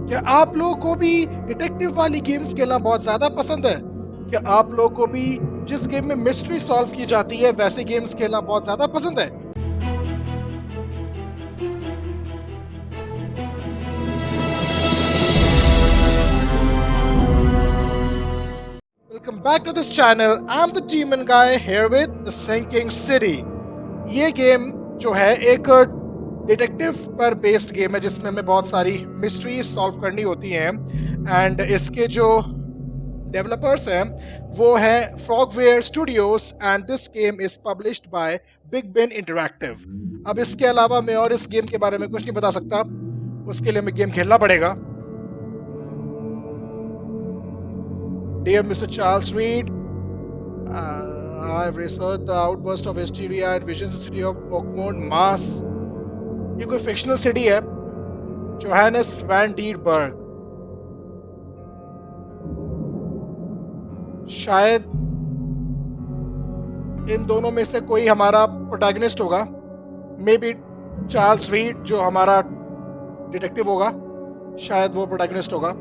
क्या आप लोगों को भी डिटेक्टिव वाली गेम्स खेलना बहुत ज्यादा पसंद है? क्या आप लोगों को भी जिस गेम में मिस्ट्री सॉल्व की जाती है वैसे गेम्स खेलना बहुत ज्यादा पसंद है? Welcome back to this channel. I am the demon guy here with the sinking city। ये गेम जो है एक डिटेक्टिव पर बेस्ड गेम है जिसमें हमें बहुत सारी मिस्ट्री सॉल्व करनी होती हैं। एंड इसके जो डेवलपर्स हैं वो हैं Frogwares studios and this game is published by Big Ben Interactive. अब इसके अलावा मैं और इस गेम के बारे में कुछ नहीं बता सकता, उसके लिए हमें गेम खेलना पड़ेगा। Dear Mr. Charles Reed, I've researched the outburst of hysteria and visions the city of Oakmont, Mass। ये कोई फिक्शनल सिटी है, जोहानस वैन डीरबर्ग। शायद इन दोनों में से कोई हमारा प्रोटैगनिस्ट होगा। मे बी चार्ल्स रीड जो हमारा डिटेक्टिव होगा, शायद वो प्रोटैगनिस्ट होगा।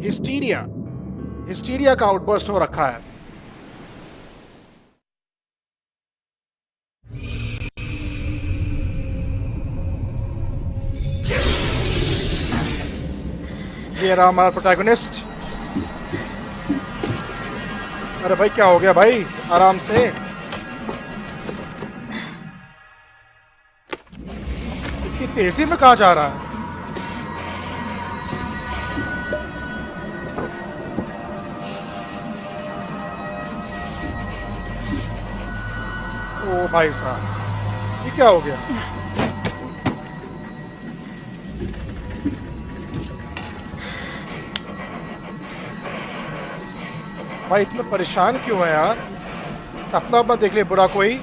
हिस्टीरिया का आउटबर्स्ट हो रखा है। ये रहा हमारा प्रोटैगनिस्ट। अरे भाई क्या हो गया भाई, आराम से। इतनी तेजी में कहाँ जा रहा है? ओ भाई साहब, ये क्या हो गया? भाई इतना परेशान क्यों है यार? सपना अपना देख ले बुरा कोई।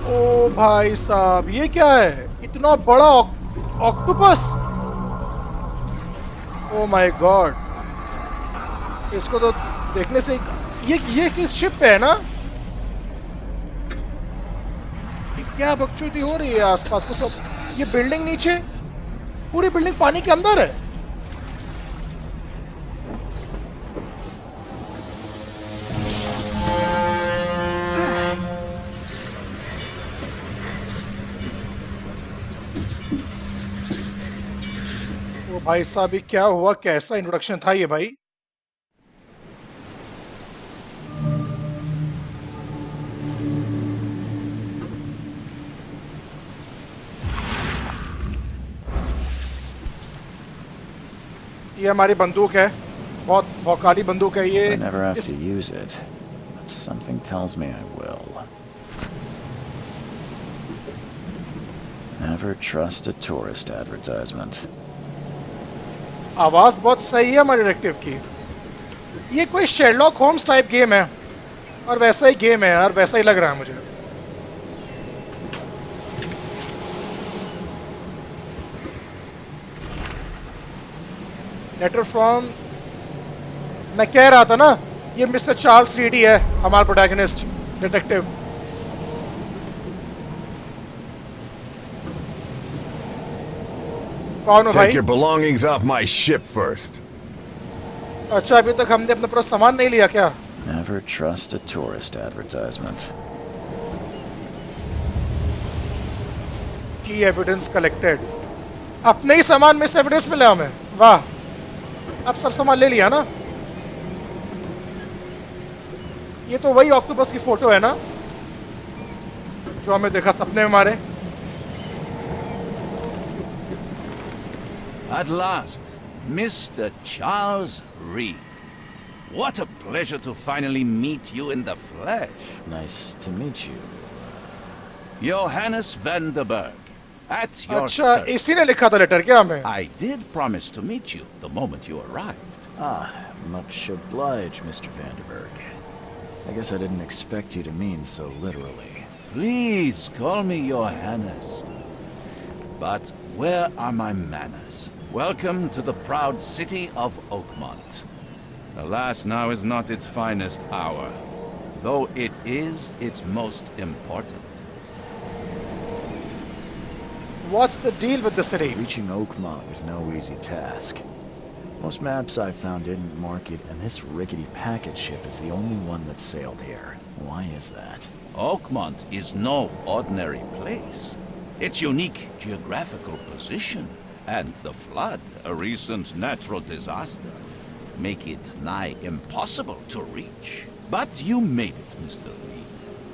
ओ भाई साहब, ये क्या है? इतना बड़ा ऑक्टोपस! ओ माय गॉड, इसको तो देखने से ये किस शिप पे है ना? क्या बकचोदी हो रही है आसपास को सब? ये बिल्डिंग नीचे, पूरी बिल्डिंग पानी के अंदर है। ओ भाई साहब, ये क्या हुआ? कैसा इंट्रोडक्शन था ये भाई? ये हमारी बंदूक है, बहुत भौकाली बंदूक है ये। I never have to use it, but something tells me I will. Never trust a tourist advertisement. आवाज बहुत सही है हमारे डिटेक्टिव की। ये कोई शेरलॉक होम्स टाइप गेम है, और वैसा ही गेम है यार, वैसा ही लग रहा है मुझे। लेटर फ्रॉम, मैं कह रहा था ना, ये मिस्टर चार्ल्स रीड ही है हमारा प्रोटैगनिस्ट डिटेक्टिव। कौन हो भाई? Take your belongings off my ship first. अच्छा, अभी तक हमने अपना पूरा सामान नहीं लिया क्या? Never trust a tourist advertisement. की एविडेंस कलेक्टेड। अपने ही सामान में से एविडेंस मिला हमें, वाह। अब सब सामान ले लिया ना? ये तो वही ऑक्टोपस की फोटो है ना जो हमें देखा सपने में हमारे। At last, Mr. Charles Reed. What a pleasure to finally meet you in the flesh. Nice to meet you. Johannes van der Berg, at your अच्छा, service. इसी ने लिखा था लेटर क्या हमें? I did promise to meet you the moment you arrived. Ah, much obliged, Mr. Vanderberg. I guess I didn't expect you to mean so literally. Please call me your Highness. But where are my manners? Welcome to the proud city of Oakmont. Alas, now is not its finest hour, though it is its most important. What's the deal with the city? Reaching Oakmont is no easy task. Most maps I found didn't mark it, and this rickety packet ship is the only one that sailed here. Why is that? Oakmont is no ordinary place. Its unique geographical position and the flood, a recent natural disaster, make it nigh impossible to reach. But you made it, Mr. Lee.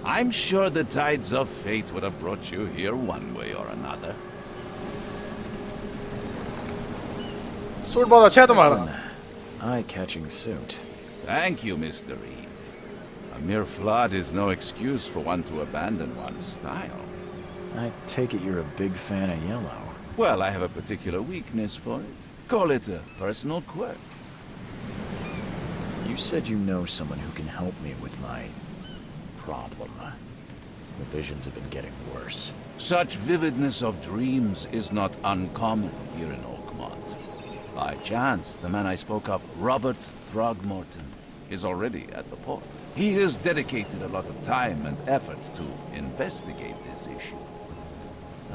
I'm sure the tides of fate would have brought you here one way or another. Suit बहुत अच्छा है तुम्हारा. It's an eye-catching suit. Thank you, Mr. Reed. A mere flood is no excuse for one to abandon one's style. I take it you're a big fan of yellow. Well, I have a particular weakness for it. Call it a personal quirk. You said you know someone who can help me with my problem. The visions have been getting worse. Such vividness of dreams is not uncommon here in Oakmont. By chance, the man I spoke of, Robert Throgmorton, is already at the port. He has dedicated a lot of time and effort to investigate this issue.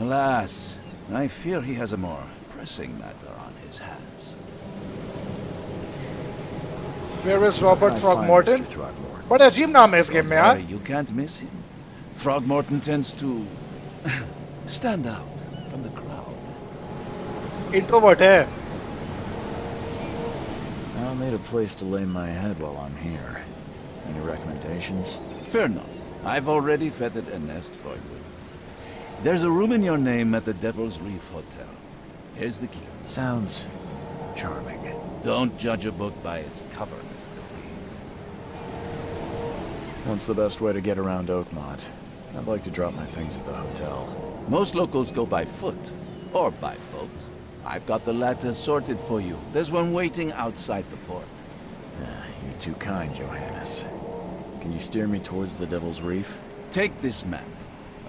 Alas, I fear he has a more pressing matter on his hands. Where is Robert I find Throgmorton? Mr. Throgmorton. बड़ा अजीब नाम है इस game में यार. You can't miss him. Throgmorton tends to stand out from the crowd. Introvert है. I'll need a place to lay my head while I'm here. Any recommendations? Fear not. I've already feathered a nest for you. There's a room in your name at the Devil's Reef Hotel. Here's the key. Sounds charming. Don't judge a book by its cover, Mr. Lee. What's the best way to get around Oakmont? I'd like to drop my things at the hotel. Most locals go by foot or by boat. I've got the latter sorted for you. There's one waiting outside the port. You're too kind, Johannes. Can you steer me towards the Devil's Reef? Take this map.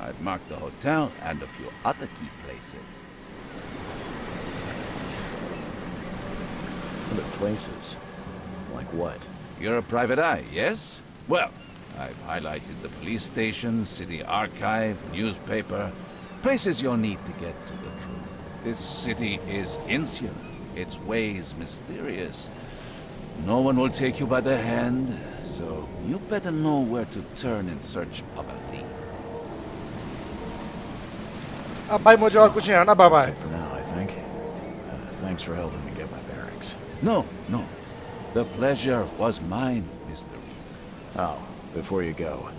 I've marked the hotel and a few other key places. Other places? Like what? You're a private eye, yes? Well, I've highlighted the police station, city archive, newspaper, places you'll need to get to the truth. This city is insular, its ways mysterious. No one will take you by the hand, so you better know where to turn in search of a lead. अब भाई मुझे और कुछ नहीं आना. Bye That's bye. it for now, I think. Thanks for helping me get my bearings. No, no. The pleasure was mine, Mr. Reed. Oh, before you go,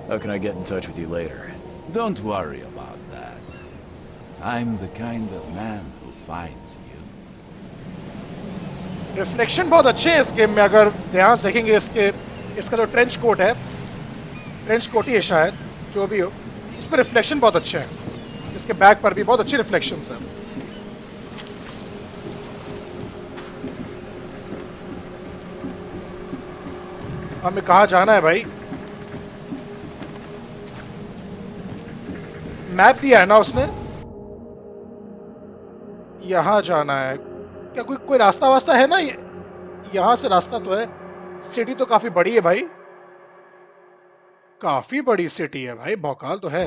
how can I get in touch with you later? Don't worry about that. I'm the kind of man who finds you. Reflection बहुत अच्छे हैं इस game में. अगर ध्यान से देखेंगे इसका जो ट्रेंच कोट है, ट्रेंच कोट ही है शायद, जो भी हो, इस पर रिफ्लेक्शन बहुत अच्छे हैं. इसके बैक पर भी बहुत अच्छे रिफ्लेक्शंस हैं. हमें कहाँ जाना है भाई? मैप दिया है ना उसने? यहाँ जाना है. क्या कोई रास्ता वास्ता है ना? यहाँ से रास्ता तो है. सिटी तो काफी बड़ी है भाई. काफी बड़ी सिटी है भाई. भौकाल तो है.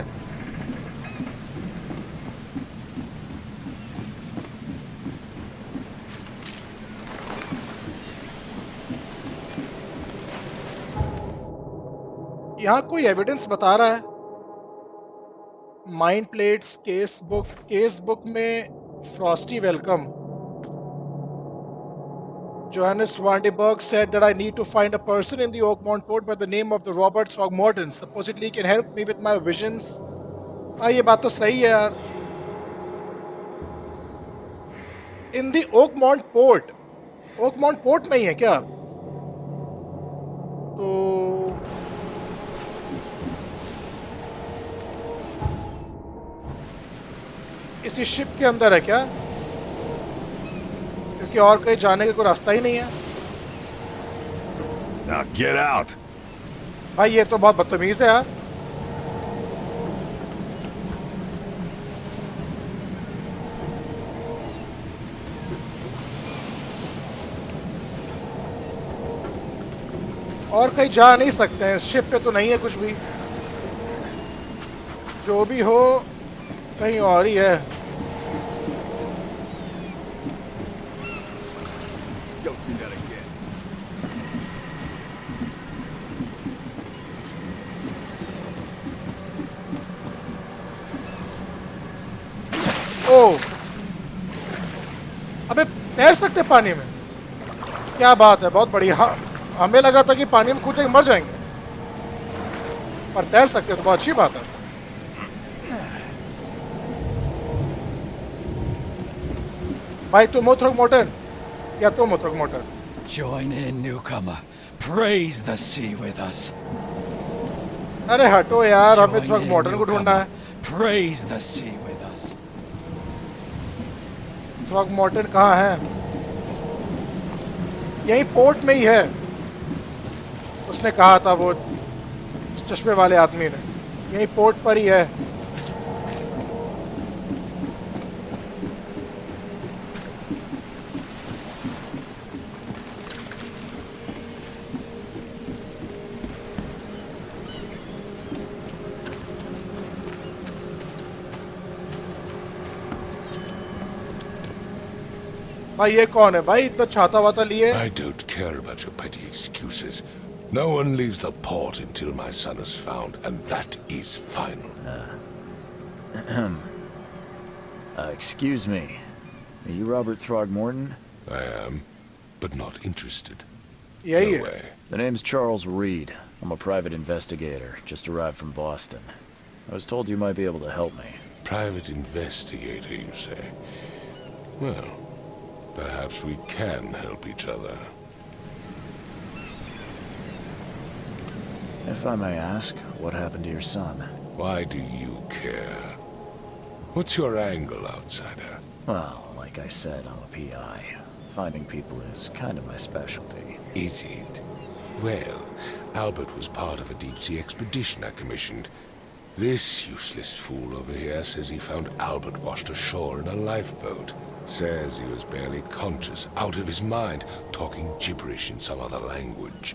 यहाँ कोई एविडेंस बता रहा है. माइंड प्लेट्स, केस बुक में Frosty welcome. Johannes Vandenberg said that I need to find a person in the Oakmont port by the name of the Robert Throgmorton. Supposedly he can help me with my visions. हाँ, ये बात तो सही है यार. In the Oakmont port. Oakmont port में ही है क्या? तो इसी शिप के अंदर है क्या? क्योंकि और कहीं जाने का कोई रास्ता ही नहीं है. Now get out. भाई ये तो बहुत बदतमीज है यार। और कहीं जा नहीं सकते हैं, शिप पे तो नहीं है कुछ भी, जो भी हो कहीं और ही है। Don't do that again. ओ अबे तैर सकते पानी में, क्या बात है, बहुत बढ़िया। हमें लगा था कि पानी में कूद के मर जाएंगे, पर तैर सकते तो बहुत अच्छी बात है। भाई तुम हो थ्रॉगमोर्टन या तुम हो थ्रॉगमोर्टन? Join in, newcomer. Praise the sea with us. अरे हटो यार, हमें Join in, थ्रॉगमोर्टन को ढूंढना है। newcomer. Praise the sea with us. थ्रॉगमोर्टन कहाँ है? यही पोर्ट में ही है, उसने कहा था वो चश्मे वाले आदमी ने, यही पोर्ट पर ही है। भाई ये कौन है भाई, इतना छाता वाता लिए? I don't care about your petty excuses. No one leaves the port until my son is found, and that is final. Excuse me. Are you Robert Throgmorton? I am, but not interested. यही No है। way. The name's Charles Reed. I'm a private investigator, just arrived from Boston. I was told you might be able to help me. Private investigator, you say? Well, perhaps we can help each other. If I may ask, what happened to your son? Why do you care? What's your angle, outsider? Well, like I said, I'm a PI. Finding people is kind of my specialty. Is it? Well, Albert was part of a deep-sea expedition I commissioned. This useless fool over here says he found Albert washed ashore in a lifeboat. Says he was barely conscious, out of his mind, talking gibberish in some other language.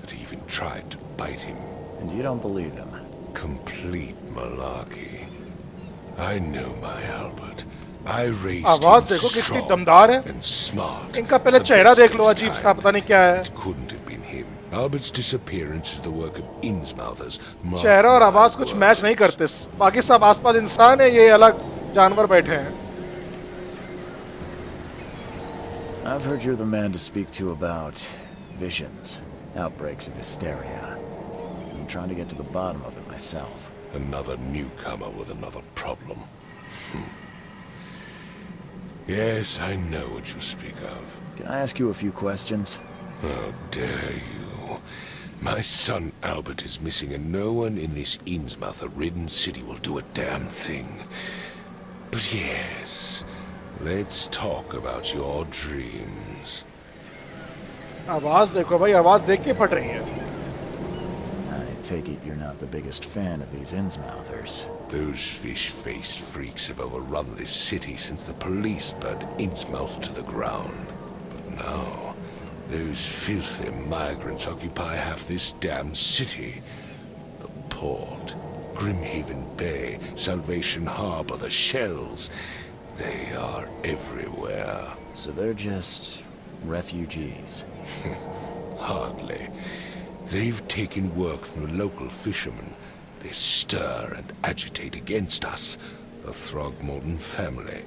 That he even tried to bite him. And you don't believe him? Complete malarkey. I know my Albert. I raised आवाज him देखो कितनी strong दमदार है। and smart. इनका पहले The चेहरा best देख लो, of अजीब time. सा, पता नहीं क्या है। It couldn't have been him. Albert's disappearance is the work of Innsmouthers. Mark चेहरा और my आवाज कुछ words. मैच नहीं करते, बाकी सब आसपास इंसान है, ये अलग जानवर बैठे हैं। I've heard you're the man to speak to about visions, outbreaks of hysteria. I'm trying to get to the bottom of it myself. Another newcomer with another problem. Yes, I know what you speak of. Can I ask you a few questions? How dare you? My son Albert is missing, and no one in this Innsmouther-ridden city will do a damn thing. But yes, let's talk about your dreams. आवाज देखो भाई, आवाज देख के फट रही है। I take it you're not the biggest fan of these Innsmouthers. Those fish-faced freaks have overrun this city since the police burned Innsmouth to the ground. But now, those filthy migrants occupy half this damn city. The port, Grimhaven Bay, Salvation Harbor, the shells. They are everywhere. So they're just refugees. Hardly. They've taken work from the local fishermen. They stir and agitate against us, the Throgmorton family.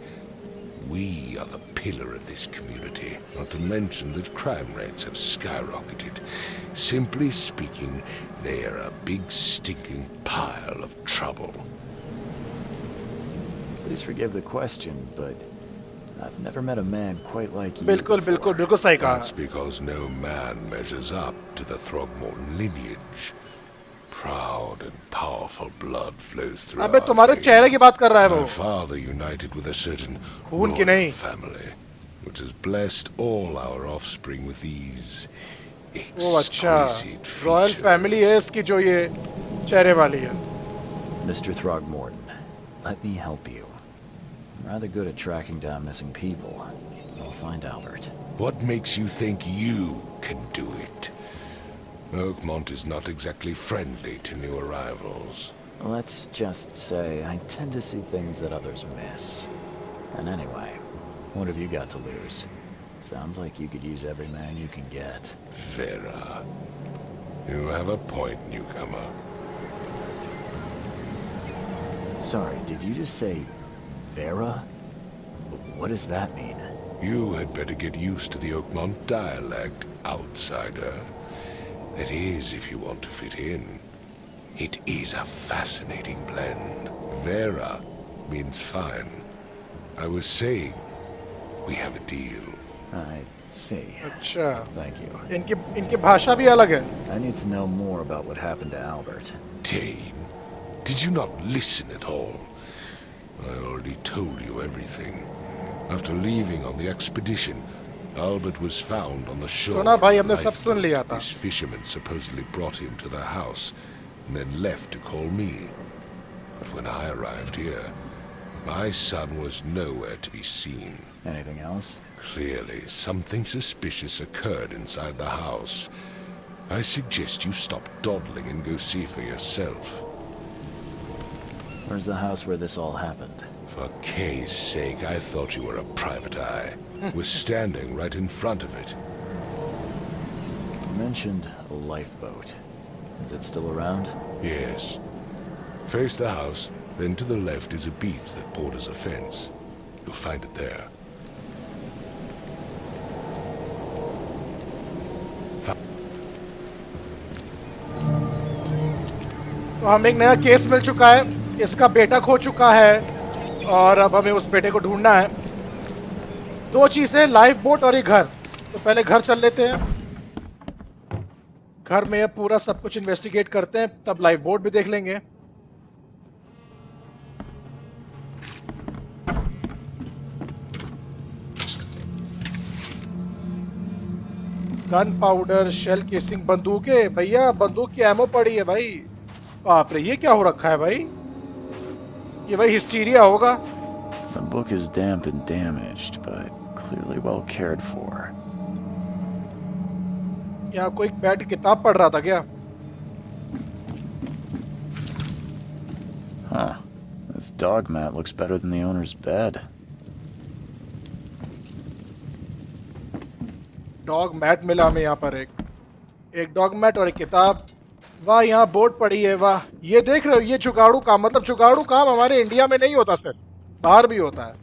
We are the pillar of this community, not to mention that crime rates have skyrocketed. Simply speaking, they are a big stinking pile of trouble. Please forgive the question, but I've never met a man quite like you. बिल्कुल बिल्कुल बिल्कुल सही कहा। That's because no man measures up to the Throgmorton lineage. Proud and powerful blood flows through अबे our तुम्हारे veins. चेहरे की बात कर रहा है My वो। father united with a certain खून की royal नहीं। family, which has blessed all our offspring with these ओ अच्छा, exquisite रॉयल features. फैमिली है इसकी जो ये चेहरे वाली है। Mr. Throgmorton, let me help you. I'm rather good at tracking down missing people. I'll find Albert. What makes you think you can do it? Oakmont is not exactly friendly to new arrivals. Let's just say I tend to see things that others miss. And anyway, what have you got to lose? Sounds like you could use every man you can get. Vera, you have a point, newcomer. Sorry, did you just say Vera? What does that mean? You had better get used to the Oakmont dialect, outsider. That is, if you want to fit in. It is a fascinating blend. Vera means fine. I was saying, we have a deal. I see. अच्छा, Thank you. इनकी भाषा भी अलग है। I need to know more about what happened to Albert. Dane, did you not listen at all? I already told you everything. After leaving on the expedition, Albert was found on the shore. सुना भाई, हमने सब Lifeboat. सुन लिया था। This fisherman supposedly brought him to their house and then left to call me. But when I arrived here, my son was nowhere to be seen. Anything else? Clearly, something suspicious occurred inside the house. I suggest you stop dawdling and go see for yourself. Where's the house where this all happened? For Kay's sake, I thought you were a private eye. Was standing right in front of it. You mentioned a lifeboat. Is it still around? Yes. Face the house, then to the left is a beach that borders a fence. You'll find it there. तो हमें एक नया case मिल चुका है, इसका बेटा खो चुका है और अब हमें उस बेटे को ढूंढना है। दो चीजें, लाइफ बोट और ये घर। तो पहले घर चल लेते हैं, घर में अब पूरा सब कुछ इन्वेस्टिगेट करते हैं, तब लाइफ बोट भी देख लेंगे। गन पाउडर, शेल केसिंग, बंदूकें। भैया बंदूक की एमो पड़ी है भाई। बाप रे, ये क्या हो रखा है भाई? ये भाई हिस्टीरिया होगा। The book is damp and damaged, but clearly well cared for. यहाँ कोई बैठ के किताब पढ़ रहा था क्या? Huh. This dog mat looks better than the owner's bed. Dog mat मिला हमें यहाँ पर, एक डॉग मैट और एक किताब। वाह, यहाँ बोर्ड पड़ी है। वाह, ये देख रहे हो, ये जुगाड़ू काम। मतलब जुगाड़ू काम हमारे इंडिया में नहीं होता सिर्फ, बाहर भी होता है।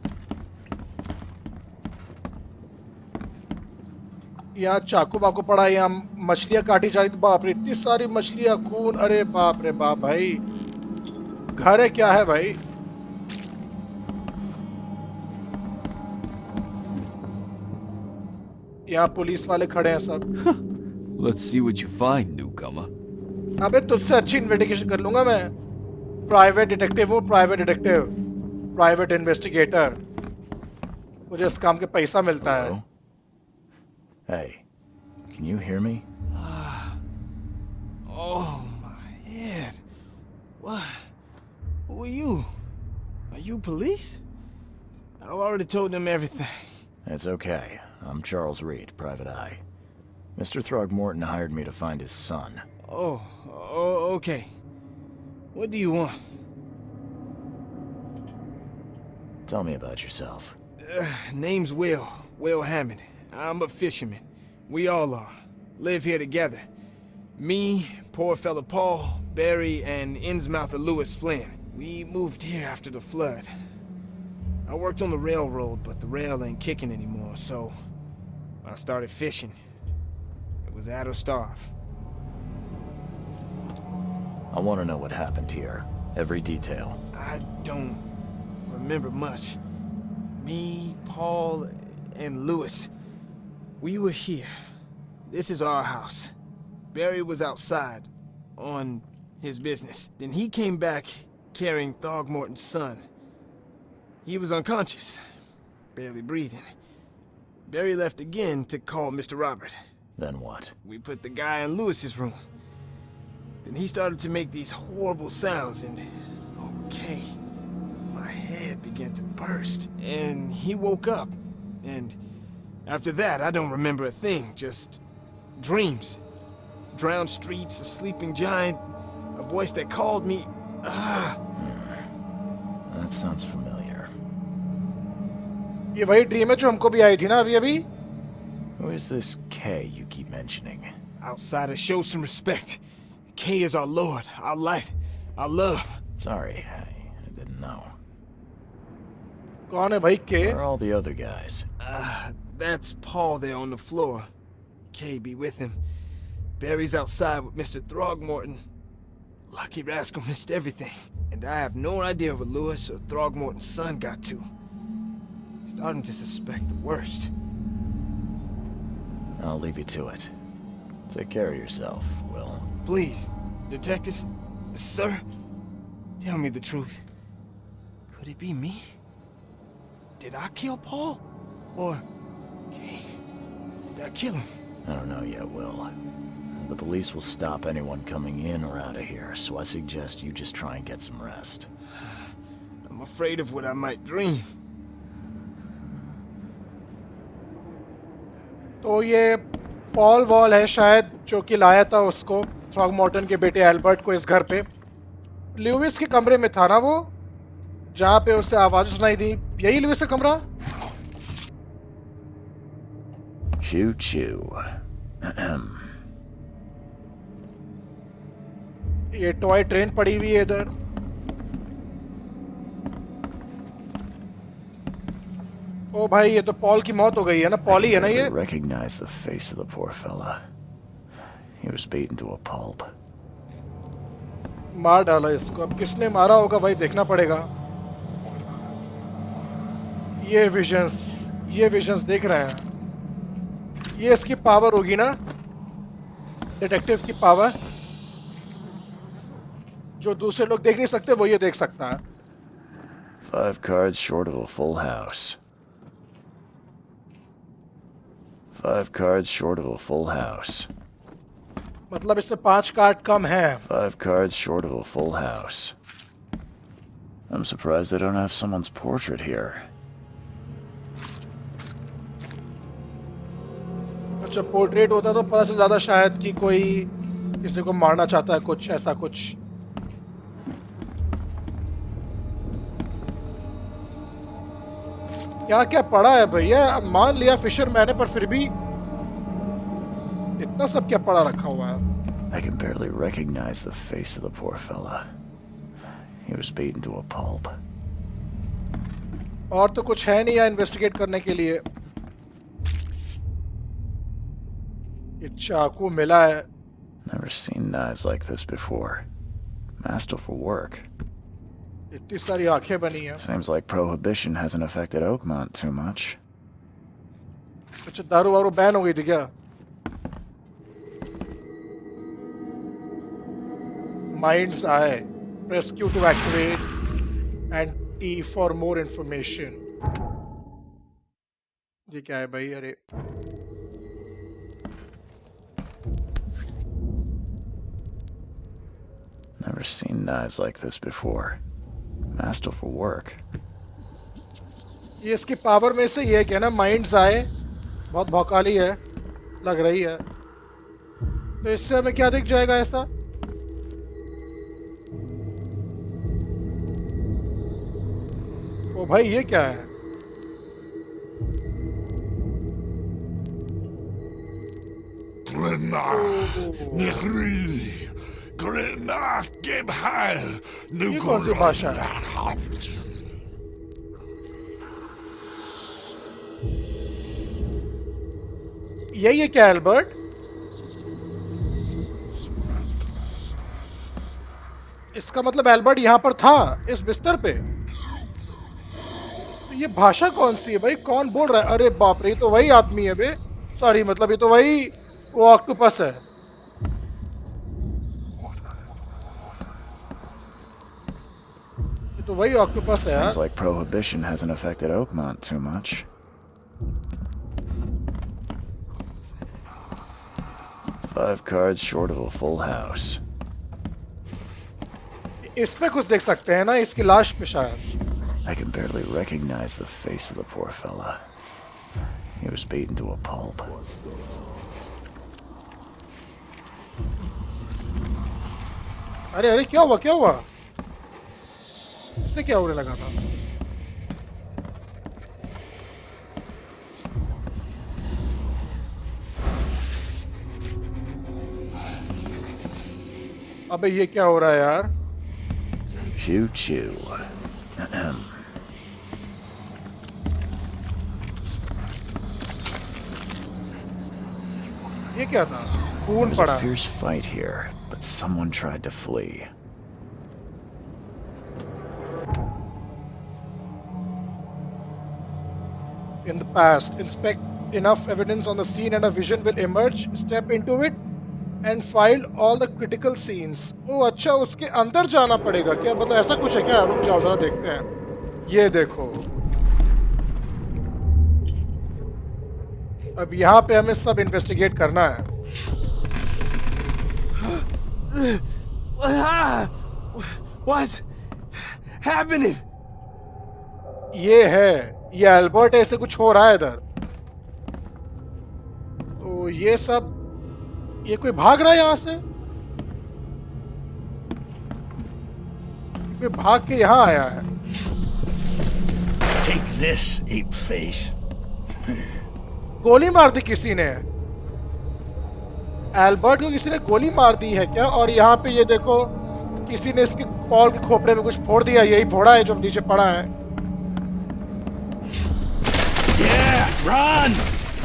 यहाँ चाकू वाकू पड़ा है, यहाँ मछलियाँ काटी जा रही थी। बाप रे, इतनी सारी मछलियाँ, खून। अरे बाप रे बाप भाई, घर है क्या है भाई? यहाँ पुलिस वाले खड़े हैं सब। Let's see what you find, newcomer. अबे तुझसे अच्छी इन्वेस्टिगेशन कर लूंगा मैं। प्राइवेट डिटेक्टिव हूँ, प्राइवेट डिटेक्टिव, प्राइवेट इन्वेस्टिगेटर। मुझे इस काम के पैसा मिलता है। Hello? Hey, can you hear me? Oh, my head. What? Who are you? Are you police? I've already told them everything. It's okay. I'm Charles Reed, private eye. Mr. Throgmorton hired me to find his son. Oh, okay. What do you want? Tell me about yourself. Name's Will Hammond. I'm a fisherman. We all are. Live here together. Me, poor fella Paul, Barry, and Innsmouther Lewis Flynn. We moved here after the flood. I worked on the railroad, but the rail ain't kicking anymore, so I started fishing. It was at or starve. I want to know what happened here. Every detail. I don't remember much. Me, Paul, and Lewis, we were here. This is our house. Barry was outside, on his business. Then he came back carrying Throgmorton's son. He was unconscious, barely breathing. Barry left again to call Mr. Robert. Then what? We put the guy in Lewis's room. Then he started to make these horrible sounds and... okay. My head began to burst, and he woke up. And after that, I don't remember a thing, just dreams. Drowned streets, a sleeping giant, a voice that called me. That sounds familiar. ये वही dream है जो हमको भी आई थी ना अभी अभी. Who is this K you keep mentioning? Outsiders, show some respect. K is our lord, our light, our love. Sorry, I didn't know. कौन है भाई के? Where are all the other guys? That's Paul there on the floor. K be with him. Barry's outside with Mr. Throgmorton. Lucky rascal missed everything. And I have no idea what Lewis or Throgmorton's son got to. Starting to suspect the worst. I'll leave you to it. Take care of yourself, Will. Please, detective, sir, tell me the truth. Could it be me? Did I kill Paul? Or, Kay, did I kill him? I don't know yet, Will. The police will stop anyone coming in or out of here, so I suggest you just try and get some rest. I'm afraid of what I might dream. तो ये Paul wall है शायद जो कि लाया था उसको थ्रॉगमोर्टन के बेटे एल्बर्ट को इस घर पे. ल्यूविस के कमरे में था ना वो, जहाँ पे उसे आवाज सुनाई दी. यही ल्यूविस का कमरा? Choo choo. ये टॉय ट्रेन पड़ी हुई है इधर. ओ भाई ये तो पॉल की मौत हो गई है ना. पॉल ही है ना ये. I recognize the face of the poor fella. He was beaten to a pulp. मार डाला इसको. अब किसने मारा होगा भाई देखना पड़ेगा. ये विजन्स देख रहे हैं. ये इसकी पावर होगी ना, डिटेक्टिव की पावर, जो दूसरे लोग देख नहीं सकते वो ये देख सकता है. 5 cards short of a full house. 5 cards short of a full house. मतलब इससे 5 कार्ड कम हैं. 5 cards short of a full house. I'm surprised they don't have someone's portrait here. अच्छा पोर्ट्रेट होता तो पता चल जाता शायद कि कोई किसी को मारना चाहता है, कुछ ऐसा कुछ. क्या क्या पड़ा है भैया. मान लिया फिशरमैन है पर फिर भी इतना सब क्या पड़ा रखा हुआ है. I can barely recognize the face of the poor fella. He was beaten to a pulp. और तो कुछ है नहीं यहाँ इन्वेस्टिगेट करने के लिए. ये चाकू मिला है. Never seen knives like this before. Masterful work. इतनी सारी आंखें बनी हैं. Seems like prohibition hasn't affected Oakmont too much. अच्छा दारू वारू बैन हो गई थी क्या? Mind's Eye. Press Q to activate and T for more information. ये क्या है भाई? अरे Never seen knives like this before. Masterful work. ये इसकी पावर में से ये क्या ना, Mind's Eye बहुत भौकाली है लग रही है. तो इससे हमें क्या दिख जाएगा ऐसा? ओ भाई ये क्या है? ये कौन सी भाषा है? यही है क्या एल्बर्ट? इसका मतलब एल्बर्ट यहाँ पर था इस बिस्तर पे. तो ये भाषा कौन सी है भाई? कौन बोल रहा है? अरे बाप रे, ये तो वही आदमी है बे. सॉरी मतलब ये तो वही वो ऑक्टोपस है. ये तो वही ऑक्टोपस है. Seems like prohibition hasn't affected Oakmont too much. 5 cards short of a full house. इस पे कुछ देख सकते हैं ना, इसकी लाश पे शायद। I can barely recognize the face of the poor fella. He was beaten to a pulp. अरे अरे क्या हुआ क्या हुआ? इससे क्या होने लगा था? अबे ये क्या हो रहा है यार? Choo choo. ये क्या था? There खून was a पड़ा। fierce fight here, but someone tried to flee. In the past, inspect enough evidence on the scene and a vision will emerge. Step into it and file all the critical scenes. ओ अच्छा, उसके अंदर जाना पड़ेगा क्या? मतलब ऐसा कुछ है क्या? रुक जाओ जरा देखते हैं। ये देखो, अब यहाँ पे हमें सब इन्वेस्टिगेट करना है। What's happening? ये है, ये अल्बर्ट है, ऐसे कुछ हो रहा है इधर। तो ये सब, ये कोई भाग रहा है यहाँ से? कोई भाग के यहाँ आया है। Take this, ape face. गोली मार दी किसी ने। एल्बर्ट को किसी ने गोली मार दी है क्या? और यहाँ पे ये देखो, किसी ने इसके पॉल के खोपड़े में कुछ फोड़ दिया। यही फोड़ा है जो नीचे पड़ा है। Yeah, run!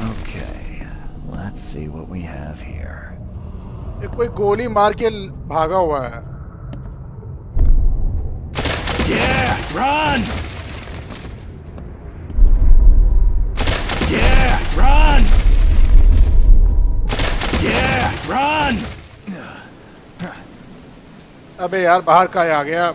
Okay, let's see what we have here. ये कोई गोली मार के भागा हुआ है। Yeah, run! Yeah, run! Yeah, run! अबे यार, बाहर का आ गया।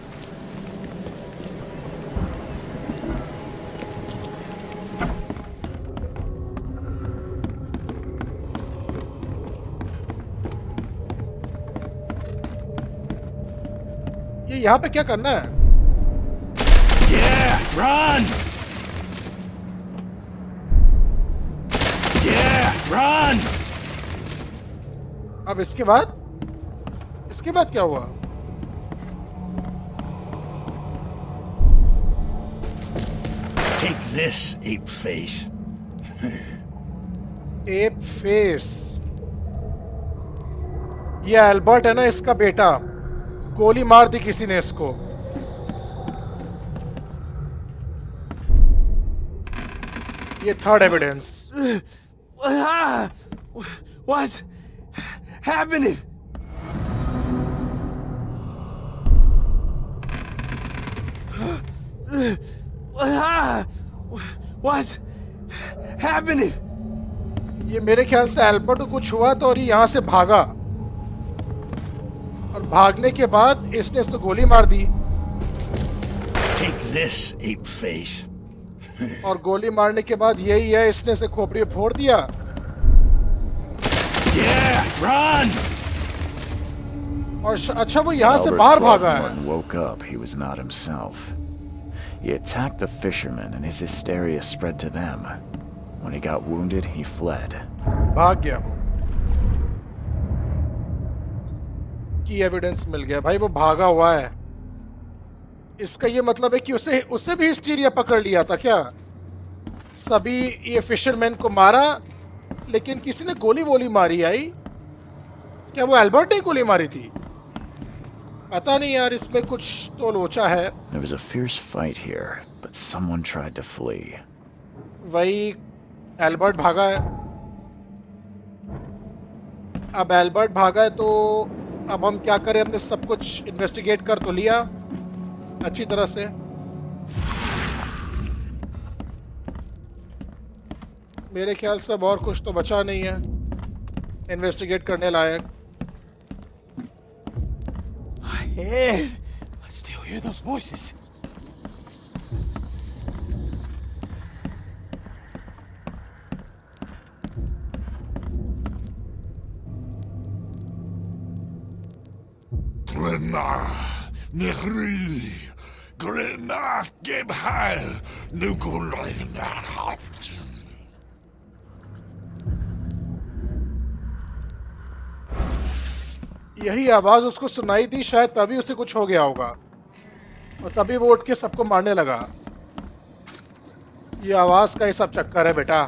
ये यहाँ पे क्या करना है? Yeah, run! Yeah, run! अब इसके बाद क्या हुआ? Take this, ape face. App face. ये एल्बर्ट है ना, इसका बेटा। गोली मार दी किसी ने इसको। ये third evidence. What's happening? What's happening? ये मेरे ख्याल से एल्बर्ट को कुछ हुआ तो और ये यहाँ से भागा, और भागने के बाद इसने इसको गोली मार दी। Take this, ape face. और गोली मारने के बाद यही है, इसने इसे खोपड़ी में फोड़ दिया। Yeah, run! और अच्छा, वो यहाँ से Albert बाहर भागा है। Throckmorton woke up. He was not himself. He attacked the fishermen, and his hysteria spread to them. When he got wounded, he fled. भाग गया वो। की एविडेंस मिल गया भाई, वो भागा हुआ है। इसका ये मतलब है कि उसे भी हिस्टीरिया पकड़ लिया था क्या? सभी ये फिशरमैन को मारा, लेकिन किसी ने गोली मारी आई। क्या वो एल्बर्ट ने गोली मारी थी? पता नहीं यार, इसमें कुछ तो लोचा है। There was a fierce fight here, but someone tried to flee. वही एल्बर्ट भागा है। अब एल्बर्ट भागा है तो अब हम क्या करें? हमने सब कुछ इन्वेस्टिगेट कर तो लिया अच्छी तरह से। मेरे ख्याल से अब और कुछ तो बचा नहीं है इन्वेस्टिगेट करने लायक। My head. I still hear those voices. Glenna, Nehri, Glenna, Gadbad, Nukulina. यही आवाज उसको सुनाई दी, शायद तभी उसे कुछ हो गया होगा और तभी वो उठ के सबको मारने लगा। ये आवाज का ही सब चक्कर है बेटा।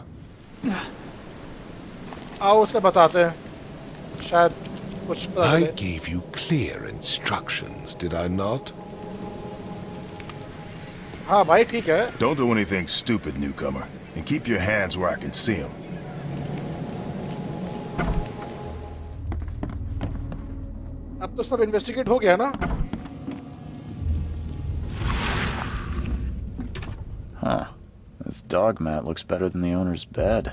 आओ उसे बताते हैं, शायद कुछ पता I चले। gave you clear instructions, did I not? हाँ भाई ठीक है। Don't do anything stupid, newcomer, and keep your hands where I can see them. अब तो सब इन्वेस्टिगेट हो गया ना? Huh. This dog mat looks better than the owner's bed.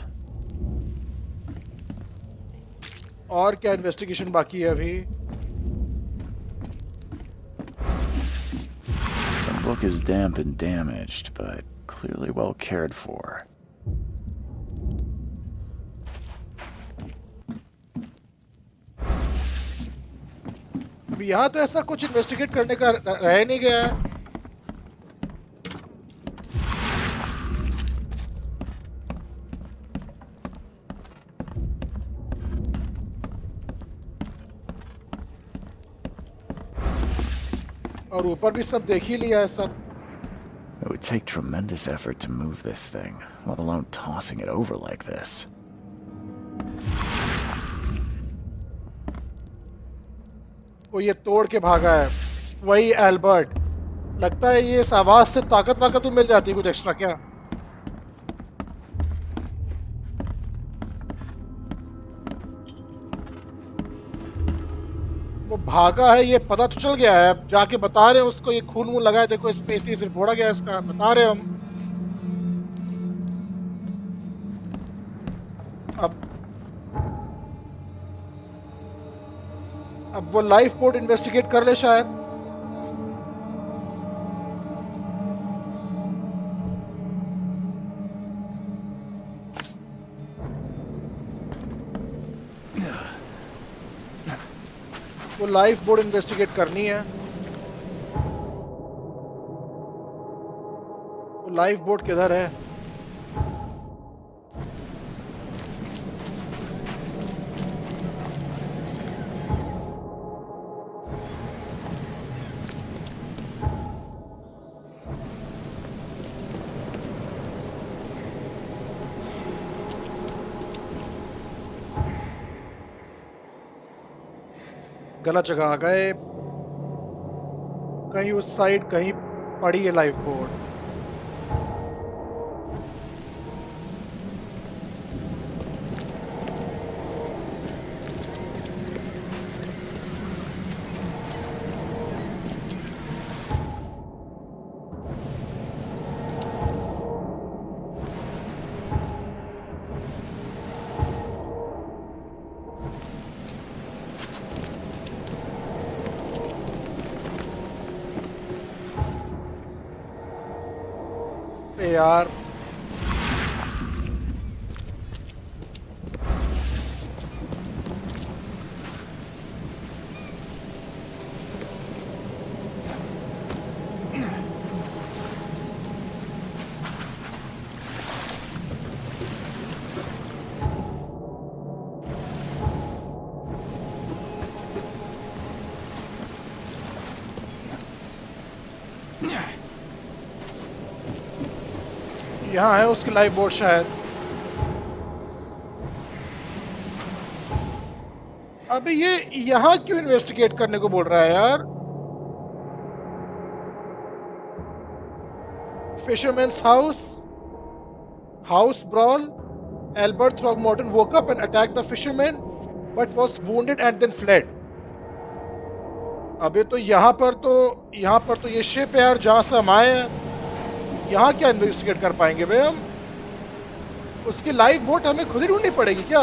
और क्या इन्वेस्टिगेशन बाकी है अभी? The book is damp and damaged, but clearly well cared for. अभी यहाँ तो ऐसा कुछ इन्वेस्टिगेट करने का रह नहीं गया है। और ऊपर भी सब देख ही लिया है सब। It would take tremendous effort to move this thing, let alone tossing it over like this. वो ये तोड़ के भागा है, वही एल्बर्ट। लगता है ये इस आवाज से ताकत वाकत तो मिल जाती है कुछ एक्स्ट्रा क्या? वो भागा है, ये पता तो चल गया है। अब जाके बता रहे हैं उसको, ये खून वून लगा है, देखो इस पे सिर्फ फोड़ा गया इसका, बता रहे हम। अब वो लाइफ बोट इन्वेस्टिगेट कर ले शायद। वो लाइफ बोट इन्वेस्टिगेट करनी है। वो लाइफ बोट किधर है? गलत जगह आ गए। कहीं उस साइड कहीं पड़ी है लाइफ बोट। यार यहाँ है उसकी लाइफ बोट शायद। अबे ये यहाँ क्यों इन्वेस्टिगेट करने को बोल रहा है यार? Fisherman's house brawl. Albert Throgmorton woke up and attacked the fisherman, but was wounded and then fled. अबे तो यहाँ पर तो ये शिप है यार जहाँ से हम आए हैं। यहाँ क्या इन्वेस्टिगेट कर पाएंगे भाई हम? उसकी लाइफ बोट हमें खुद ही ढूंढनी पड़ेगी क्या?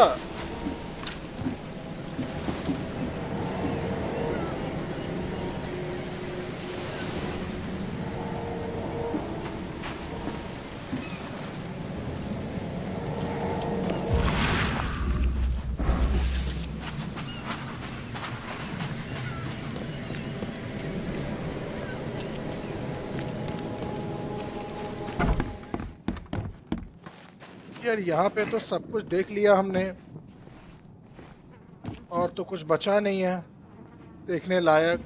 यार यहाँ पे तो सब कुछ देख लिया हमने और तो कुछ बचा नहीं है देखने लायक.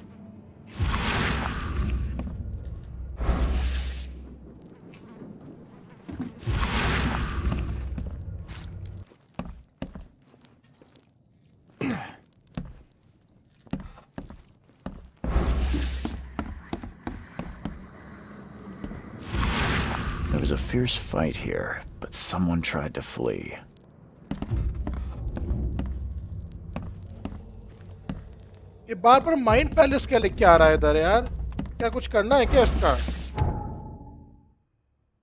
There was a fierce fight here, but someone tried to flee. ये बार बार माइंड पैलेस क्या लिख के आ रहा है इधर यार. क्या कुछ करना है क्या इसका?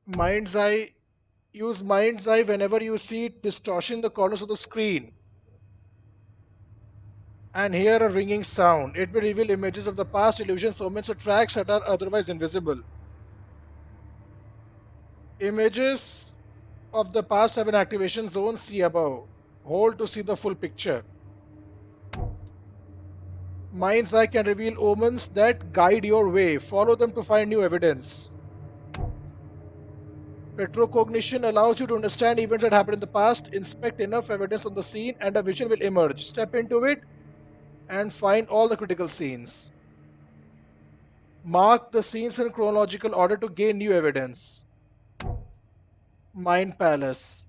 Mind's eye. Use mind's eye whenever you see it distortion the corners of the screen and hear a ringing sound. It will reveal images of the past, illusions, omens, or tracks that are otherwise invisible. Images of the past have an activation zone. See above. Hold to see the full picture. Mind's eye can reveal omens that guide your way. Follow them to find new evidence. Retrocognition allows you to understand events that happened in the past, inspect enough evidence on the scene, and a vision will emerge. Step into it and find all the critical scenes. Mark the scenes in chronological order to gain new evidence. Mind Palace.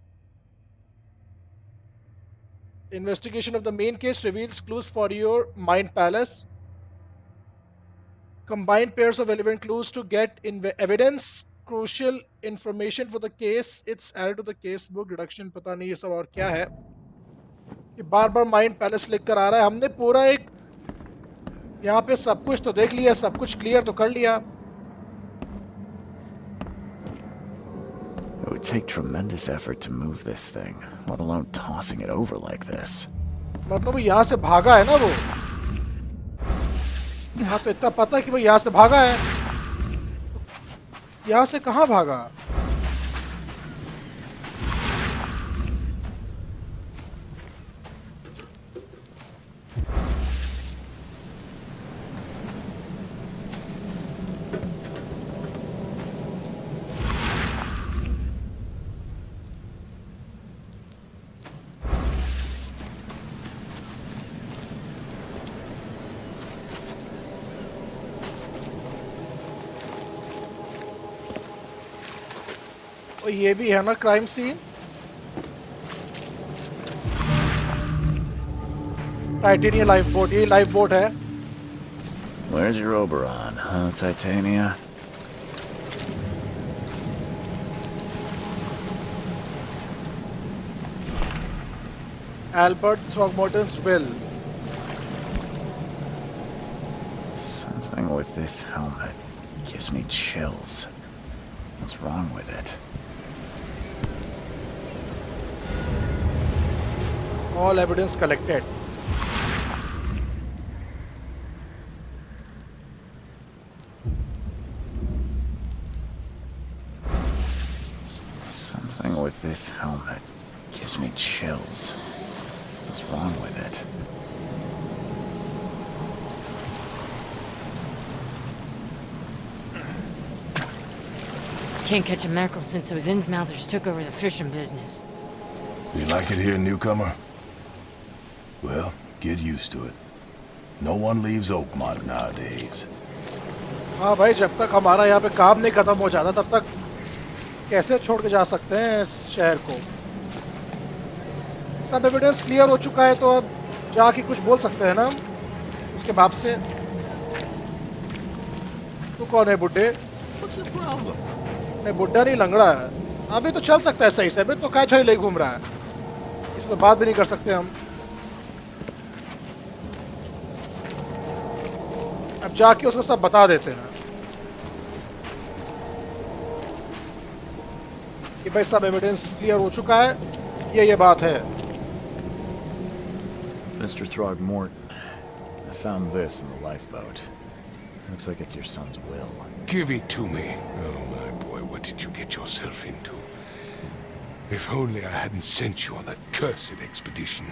Investigation of the main case reveals clues for your Mind Palace. Combine pairs of relevant clues to get evidence. Crucial information for the case. It's added to the case book. Deduction पता नहीं ये सब और क्या है. ये बार बार mind palace लिख कर आ रहा है. हमने पूरा एक यहाँ पे सब कुछ तो देख लिया, सब कुछ क्लियर तो कर लिया. It would take tremendous effort to move this thing, let alone tossing it over like this. मतलब वो यहाँ से भागा है ना वो. हाँ तो इतना पता है कि वो यहाँ से भागा है. यहाँ से कहाँ भागा? और ये भी है ना crime scene. Titania lifeboat. ये लाइफ बोट है. Where's your Oberon, huh, Titania? Albert Throgmorton's will. Something with this helmet gives me chills. What's wrong with it? All evidence collected. Something with this helmet gives me chills. What's wrong with it? Can't catch a mackerel since those Innsmouthers took over the fishing business. You like it here, newcomer? Well, get used to it. No one leaves Oakmont nowadays. हाँ भाई, जब तक हमारा यहाँ पे काम नहीं खत्म हो जाता तब तक कैसे छोड़ के जा सकते हैं इस शहर को. सब एविडेंस क्लियर हो चुका है तो अब जाके कुछ बोल सकते हैं ना उसके बाप से. तू कौन है बुड्ढे? नहीं बुड्ढा नहीं, लंगड़ा है. अभी तो चल सकता है सही से. अभी तो काय छड़ी ले घूम रहा है. इस पर बात भी नहीं कर सकते हम. अब जाके उसको सब बता देते हैं कि भाई सब एविडेंस क्लियर हो चुका है. ये बात है. Mr. Throgmorton, I found this in the lifeboat. Looks like it's your son's will. Give it to me. Oh, my boy, what did you get yourself into? If only I hadn't sent you on that cursed expedition.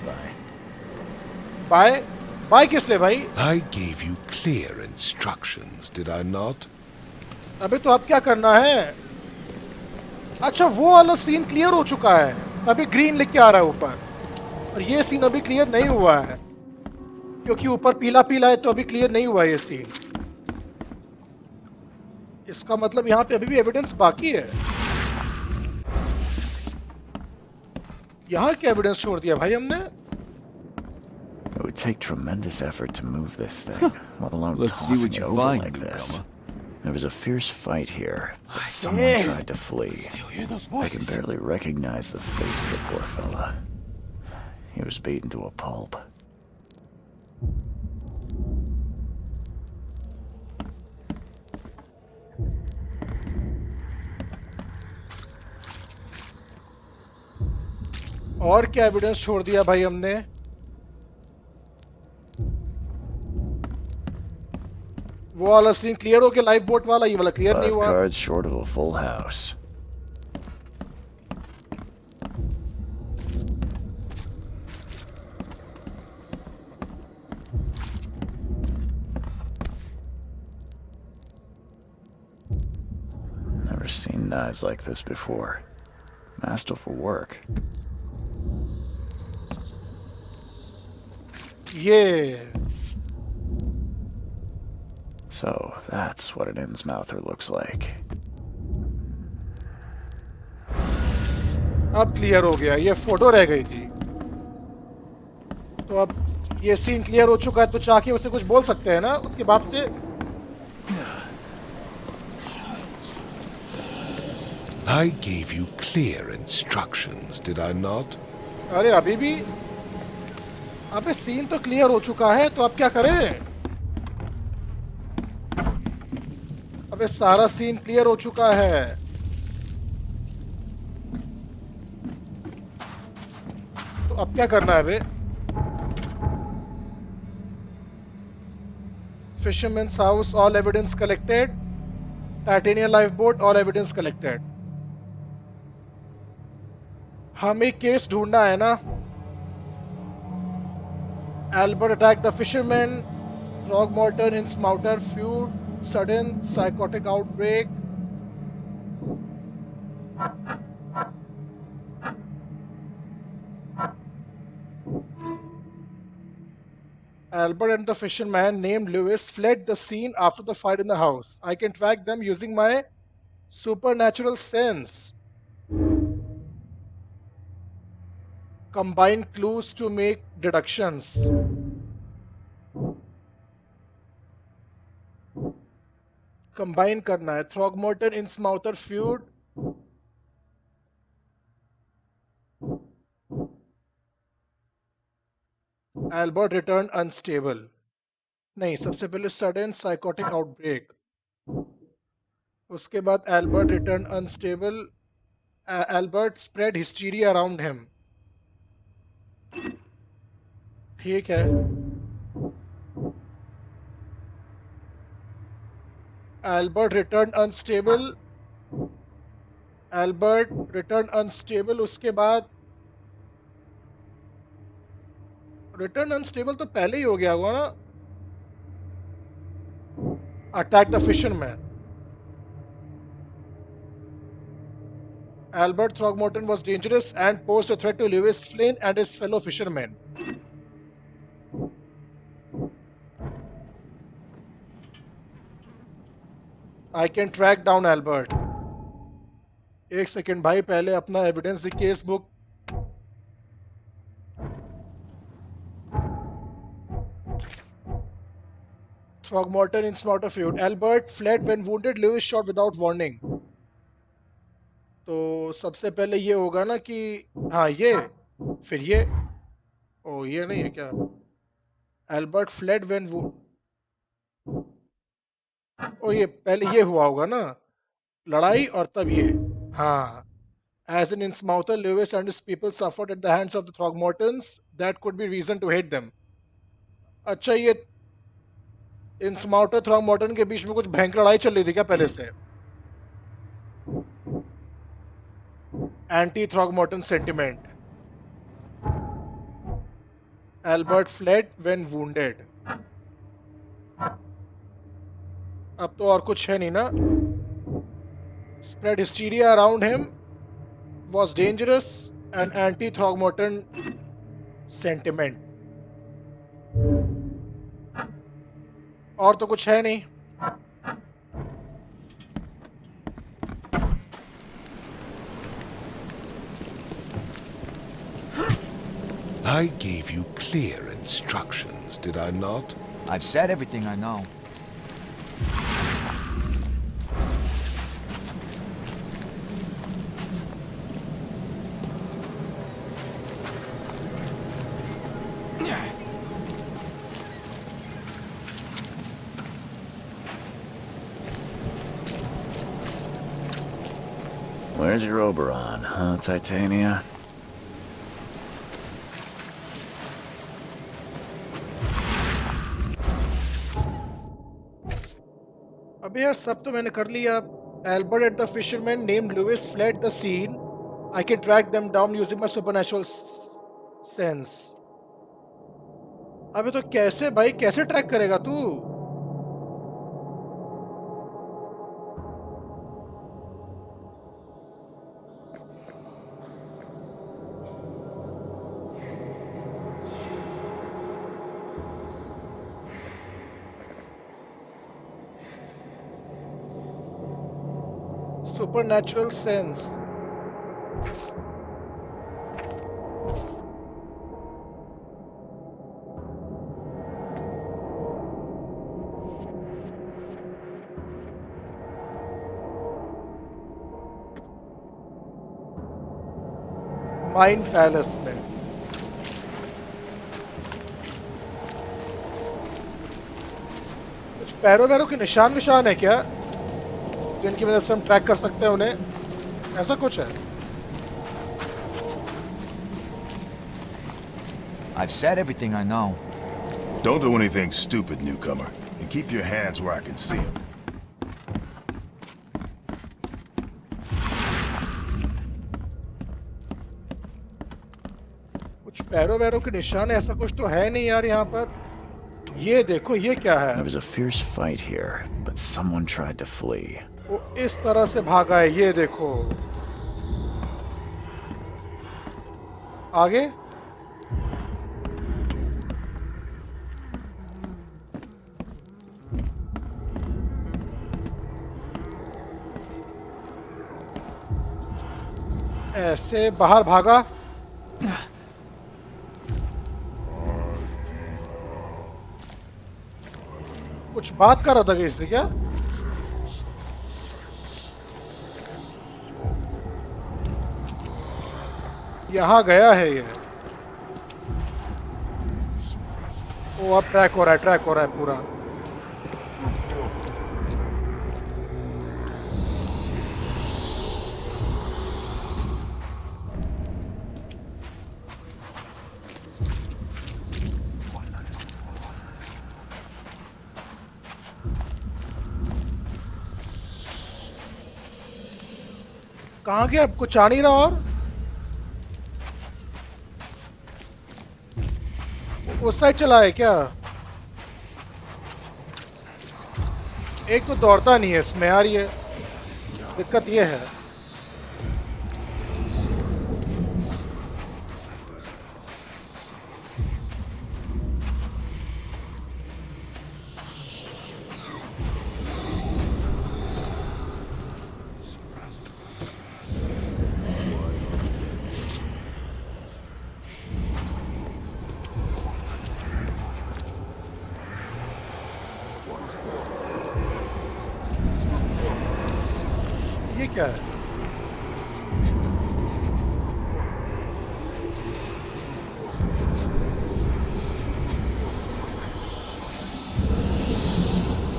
Bye. Bye bye किस लिए भाई? I gave you clear instructions, did I not? अबे तो अब क्या करना है? अच्छा, वो वाला सीन क्लियर हो चुका है, अभी ग्रीन लिख के आ रहा है ऊपर, और ये सीन अभी क्लियर नहीं हुआ है क्योंकि ऊपर पीला पीला है, तो अभी क्लियर नहीं हुआ ये सीन। इसका मतलब यहाँ पे अभी भी एविडेंस बाकी है। यहाँ क्या एविडेंस छोड़ दिया भाई हमने? It would take tremendous effort to move this thing, let alone Let's see tossing what it you over find, like this. newcomer. There was a fierce fight here, but someone Yeah. tried to flee. Still hear those I can voices. barely recognize the face of the poor fella. He was beaten to a pulp. और क्या evidence छोड़ दिया भाई हमने? वो वाला scene clear हो गया, लाइफ बोट वाला, ये वाला क्लियर नहीं 5 हुआ। cards short of a full house. Never seen knives like this before. Masterful work. ये So, that's what an Innsmouther looks like. अब क्लियर हो गया, ये फोटो रह गई थी। तो अब ये सीन क्लियर हो चुका है, तो चाह के उसे कुछ बोल सकते हैं ना उसके बाप से। I gave you clear instructions, did I not? अरे अभी भी, अबे सीन तो क्लियर हो चुका है, तो अब क्या करें? अबे सारा सीन क्लियर हो चुका है। तो अब क्या करना है बे? Fisherman's house, all evidence collected. Titanium lifeboat, all evidence collected. हमें केस ढूंढना है ना। Albert attacked the fisherman. Throgmorton in Smouter feud. Sudden psychotic outbreak. Albert and the fisherman named Lewis fled the scene after the fight in the house. I can track them using my supernatural sense. Combine clues to make deductions. Combine करना है। Throgmorton Innsmouther feud. Albert returned unstable. नहीं, सबसे पहले sudden psychotic outbreak. उसके बाद Albert returned unstable. Albert spread hysteria around him. ठीक है। Albert returned unstable. Albert returned unstable, उसके बाद रिटर्न अनस्टेबल तो पहले ही हो गया होगा ना। Attack the fisherman. Albert Throgmorton was dangerous and posed a threat to Lewis Flynn and his fellow fishermen. I can track down Albert. एक second भाई, पहले अपना evidence case book. Throgmorton in Smarter feud. Albert fled when wounded. Lewis shot without warning. तो सबसे पहले ये होगा ना कि हाँ ये, फिर ये, ओ ये नहीं है क्या? Albert fled when ओ ये पहले ये हुआ होगा ना, लड़ाई और तब ये, हाँ। As in Innsmouther, Lewis and his people suffered at the hands of the Throgmortons. That could be reason to hate them. अच्छा, ये Innsmouther Throgmorton के बीच में कुछ भयंकर लड़ाई चल रही थी क्या पहले से? Anti Throgmorton sentiment. Albert fled when wounded. अब तो और कुछ है नहीं ना. Spread hysteria around him. was dangerous and anti-Throgmorton sentiment. और तो कुछ है नहीं. I gave you clear instructions, did I not? I've said everything I know. Where's your Oberon, huh, Titania? अबे यार सब तो मैंने कर लिया. Albert and the fisherman named Lewis fled the scene. I can track them down using my supernatural sense. अबे तो कैसे भाई, कैसे ट्रैक करेगा तू? Supernatural sense. Mind palace में. कुछ पैरों वैरों के निशान विशान है क्या, जिनकी वजह से हम ट्रैक कर सकते हैं उन्हें? ऐसा कुछ है? I've said everything I know. Don't do anything stupid, newcomer. And keep your hands where I can see them. कुछ पैरों वैरों के निशान है, ऐसा कुछ तो है नहीं यार यहाँ पर. ये देखो, ये क्या है? There was a fierce fight here, but someone tried to flee. वो इस तरह से भागा है, ये देखो. आगे ऐसे बाहर भागा. कुछ बात कर रहा था इससे क्या? यहाँ गया है ये. वो अब ट्रैक हो रहा है पूरा. कहाँ गया? अब कुछ आ नहीं रहा. और उस साइड चला है क्या? एक तो दौड़ता नहीं है इसमें यार, ये दिक्कत ये है. ये क्या है?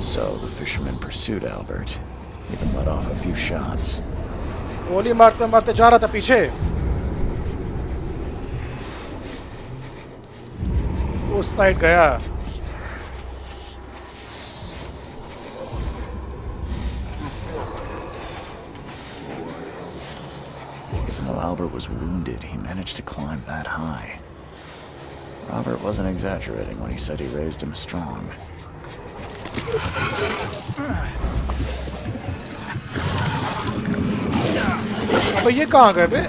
So the fisherman pursued Albert, even let off a few shots. गोली मारते मारते जा रहा था पीछे. उस साइड गया. Albert was wounded, he managed to climb that high. Robert wasn't exaggerating when he said he raised him strong. अब ये कहाँ गए बे?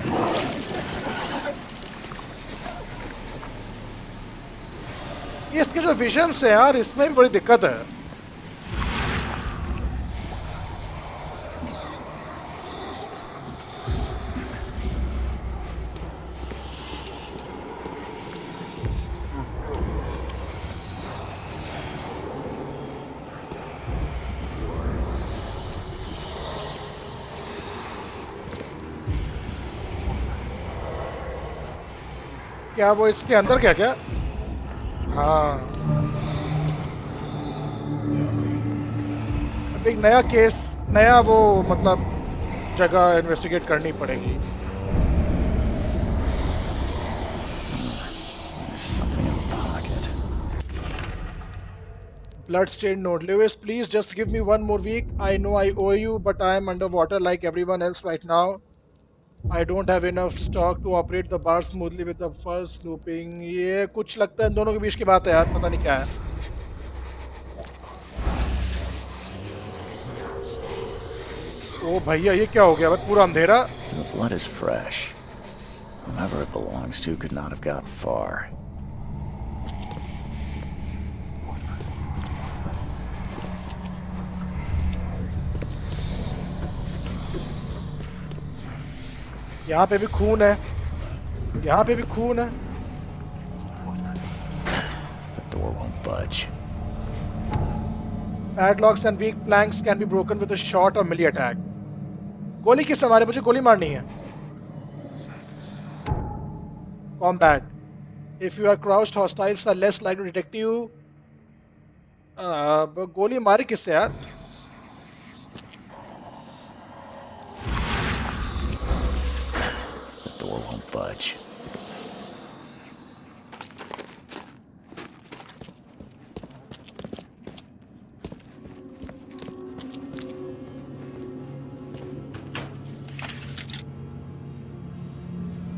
ये इसके जो विजन्स है यार, इसमें भी बड़ी दिक्कत है। क्या वो इसके अंदर क्या क्या? हाँ, अब एक नया केस, नया वो मतलब जगह इन्वेस्टिगेट करनी पड़ेगी। There's something in the pocket. Blood-stained note. Lewis, please just give me one more week. I know I owe you, but I am underwater like everyone else right now. I don't have enough stock to operate the bar smoothly with the first snooping. ये कुछ लगता है इन दोनों के बीच की बात है यार, पता नहीं क्या है। ओ भैया ये क्या हो गया? बस पूरा अंधेरा। The blood is fresh. Whomever it belongs to could not have got far. यहाँ पे भी खून है, यहाँ पे भी खून है। The door won't budge. Padlocks and weak planks can be broken with a shot or melee attack. गोली किस हमारे? मुझे गोली मारनी है। Combat. If you are crouched, hostiles are less likely to detect you. गोली मारी किससे यार? The door won't budge.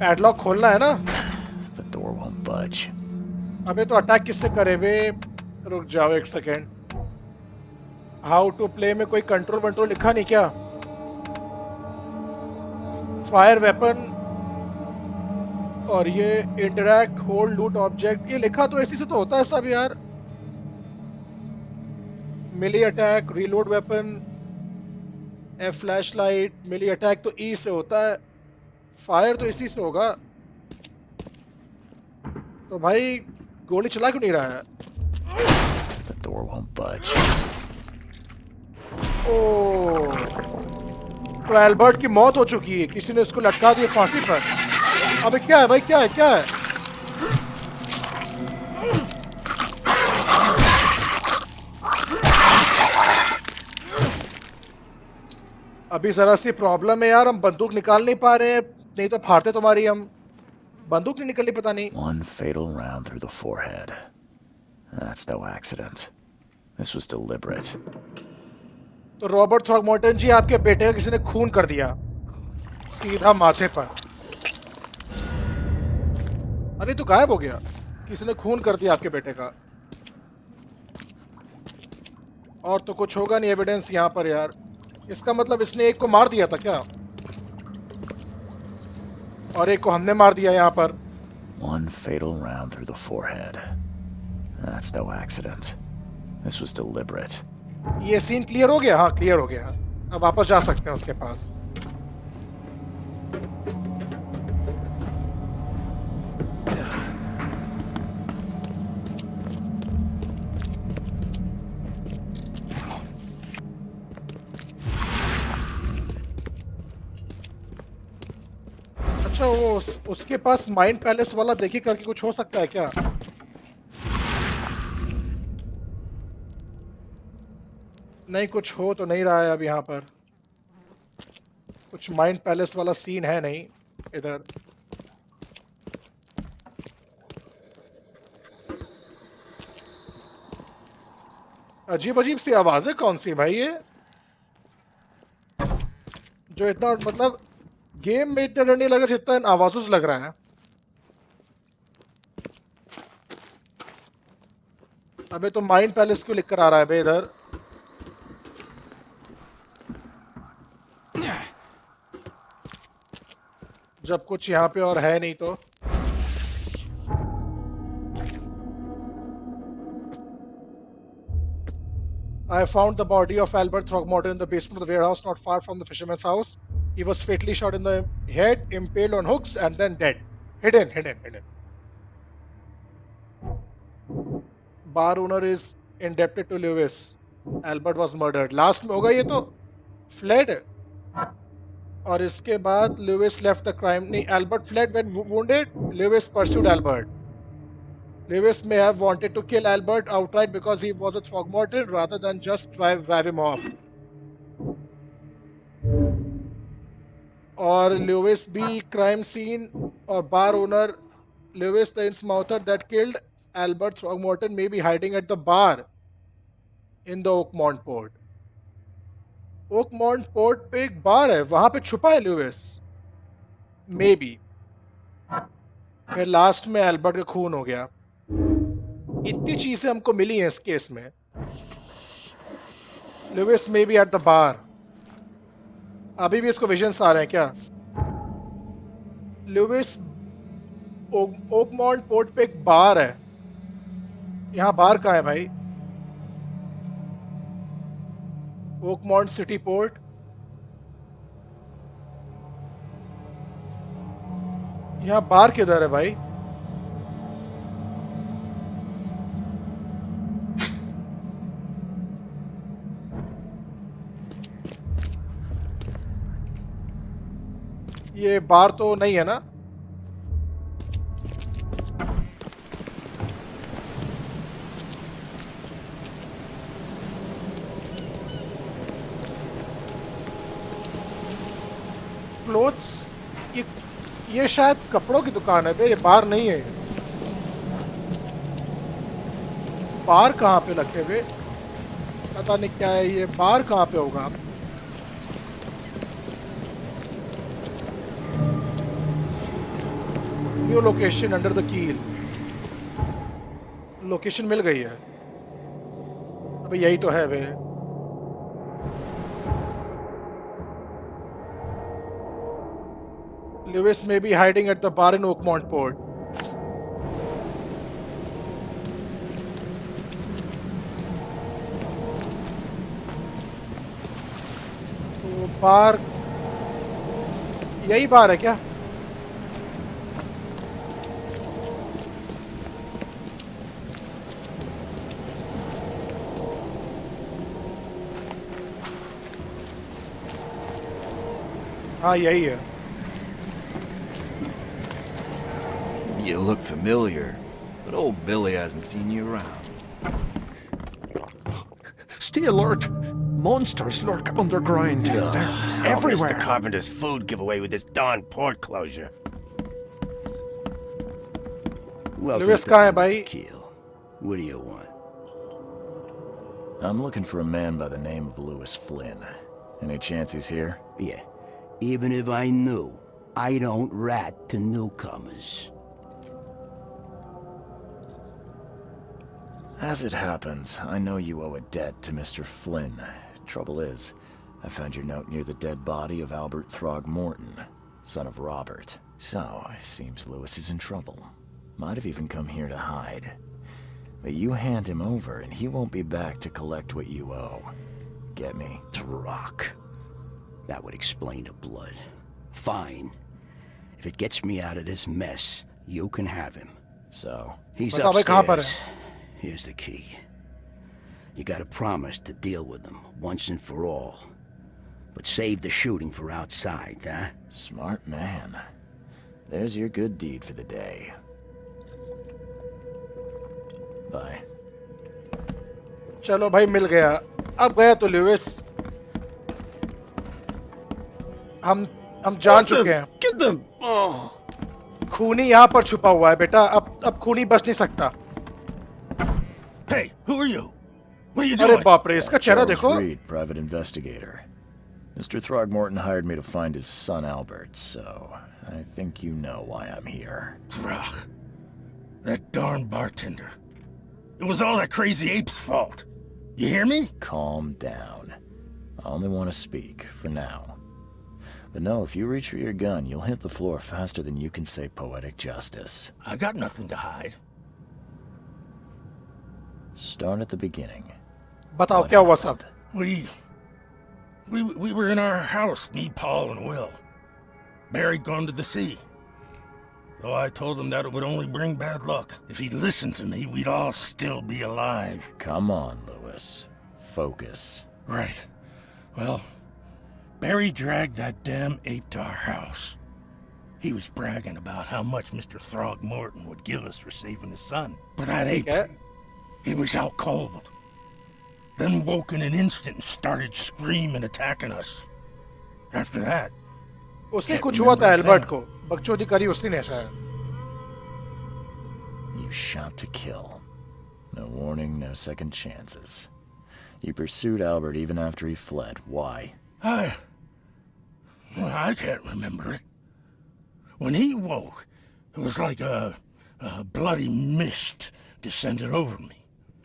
Padlock खोलना है ना? The door won't budge. अबे तो अटैक किससे करे बे? रुक जाओ एक सेकेंड। हाउ टू प्ले में कोई कंट्रोल वंट्रोल लिखा नहीं क्या? फायर वेपन और ये इंटरैक्ट होल्ड लूट ऑब्जेक्ट, ये लिखा तो ऐसी से तो होता है सब यार। Melee attack, reload weapon, flashlight, melee attack तो ई से होता है, फायर तो इसी से होगा। तो भाई गोली चला क्यों नहीं रहा है? The door won't budge. ओह, तो एल्बर्ट की मौत हो चुकी है, किसी ने इसको लटका दिया फांसी पर। अबे क्या है भाई, क्या है क्या है? अभी जरा सी प्रॉब्लम है यार, हम बंदूक निकाल नहीं पा रहे हैं, नहीं तो फाड़ते तुम्हारी हम। बंदूक नहीं निकली, पता नहीं। One fatal round through the forehead. That's no accident. This was deliberate. तो रॉबर्ट थ्रॉगमोर्टन जी, आपके बेटे का किसी ने खून कर दिया सीधा माथे पर। अरे तो गायब हो गया, किसी ने खून कर दिया आपके बेटे का। और तो कुछ होगा नहीं एविडेंस यहाँ पर यार। इसका मतलब इसने एक को मार दिया था क्या? और एक को हमने मार दिया यहाँ पर। One fatal round through the forehead. That's no accident. This was deliberate. ये सीन क्लियर हो गया? हाँ क्लियर हो गया। अब वापस जा सकते हैं उसके पास। अच्छा वो उसके पास माइंड पैलेस वाला देखी करके कुछ हो सकता है क्या? नहीं, कुछ हो तो नहीं रहा है अब यहाँ पर। कुछ माइंड पैलेस वाला सीन है नहीं इधर। अजीब अजीब सी आवाजें कौन सी भाई ये, जो इतना मतलब गेम में इतना डर नहीं लग रहा जितना इन आवाजों से लग रहा है। अबे तो माइंड पैलेस क्यों लिख कर आ रहा है बे इधर? जब कुछ यहाँ पे और है नहीं तो। I found the body of Albert Throgmorton in the basement of the warehouse not far from the fisherman's house. He was fatally shot in the head, impaled on hooks, and then dead. Hidden. Bar owner is indebted to Lewis. Albert was murdered. Last में होगा ये तो fled. और इसके बाद Lewis left the crime. नहीं, Albert fled when wounded. Lewis pursued Albert. Lewis may have wanted to kill Albert outright because he was a Throgmorton rather than just drive him off. और Lewis भी crime scene और bar owner Lewis the innsmouther that killed Albert Throgmorton may be hiding at the bar in the Oakmont port. Oakmont port पे एक बार है, वहां पे छुपा है Lewis. Maybe. फिर लास्ट में एल्बर्ट का खून हो गया. इतनी चीजें हमको मिली हैं इस केस में. Lewis may be at the bar. अभी भी इसको विजन्स आ रहे हैं क्या? Lewis ओकमॉन्ट पोर्ट पे एक बार है. यहाँ बार कहाँ है भाई? Oakmont city port. यहाँ बार किधर है भाई? ये बार तो नहीं है ना? क्लोथ्स, ये शायद कपड़ों की दुकान है बे, ये बार नहीं है. बार कहाँ पे रखे बे? पता नहीं क्या है ये. बार कहाँ पे होगा? न्यू लोकेशन अंडर द कील. लोकेशन मिल गई है. अबे यही तो है बे. Lewis may be hiding at the bar in Oakmont Port. तो बार, यही बार है क्या? हाँ यही है. You look familiar, but old Billy hasn't seen you around. Stay alert! Monsters lurk underground. They're everywhere. Mr. Carpenter's food giveaway with this darn port closure. Lewis कहाँ है भाई? What do you want? I'm looking for a man by the name of Lewis Flynn. Any chance he's here? Yeah. Even if I knew, I don't rat to newcomers. As it happens, I know you owe a debt to Mr. Flynn. Trouble is, I found your note near the dead body of Albert Throgmorton, son of Robert. So, it seems Lewis is in trouble. Might have even come here to hide. But you hand him over and he won't be back to collect what you owe. Get me? Rock. That would explain the blood. Fine. If it gets me out of this mess, you can have him. So? He's upstairs. Here's the key. You gotta promise to deal with him, once and for all. But save the shooting for outside, huh? Smart man. There's your good deed for the day. Bye. चलो भाई मिल गया. अब गया तो Lewis. हम जान चुके हैं. Get them! खूनी यहाँ पर छुपा हुआ है बेटा. अब खूनी बच नहीं सकता. Hey, who are you? What are you doing? अरे बाप रे, इसका चेहरा देखो. Charles Reed, private investigator. Mr. Throgmorton hired me to find his son Albert, so I think you know why I'm here. Ugh. That darn bartender. It was all that crazy ape's fault. You hear me? Calm down. I only want to speak, for now. But no, if you reach for your gun, you'll hit the floor faster than you can say poetic justice. I got nothing to hide. Start at the beginning. बताओ What क्या हुआ सब? We were in our house, me, Paul, and Will. Barry'd gone to the sea. Though I told him that it would only bring bad luck. If he'd listened to me, we'd all still be alive. Come on, Lewis. Focus. Right. Well, Barry dragged that damn ape to our house. He was bragging about how much Mr. Throgmorton would give us for saving his son. But that ape, he was out cold. Then woke in an instant and started screaming, attacking us. After that, उसने कुछ हुआ था Albert को, बकचोदी करी उसने ने शायद. You shot to kill. No warning, no second chances. You pursued Albert even after he fled. Why? I can't remember it. When he woke, it was like a bloody mist descended over me.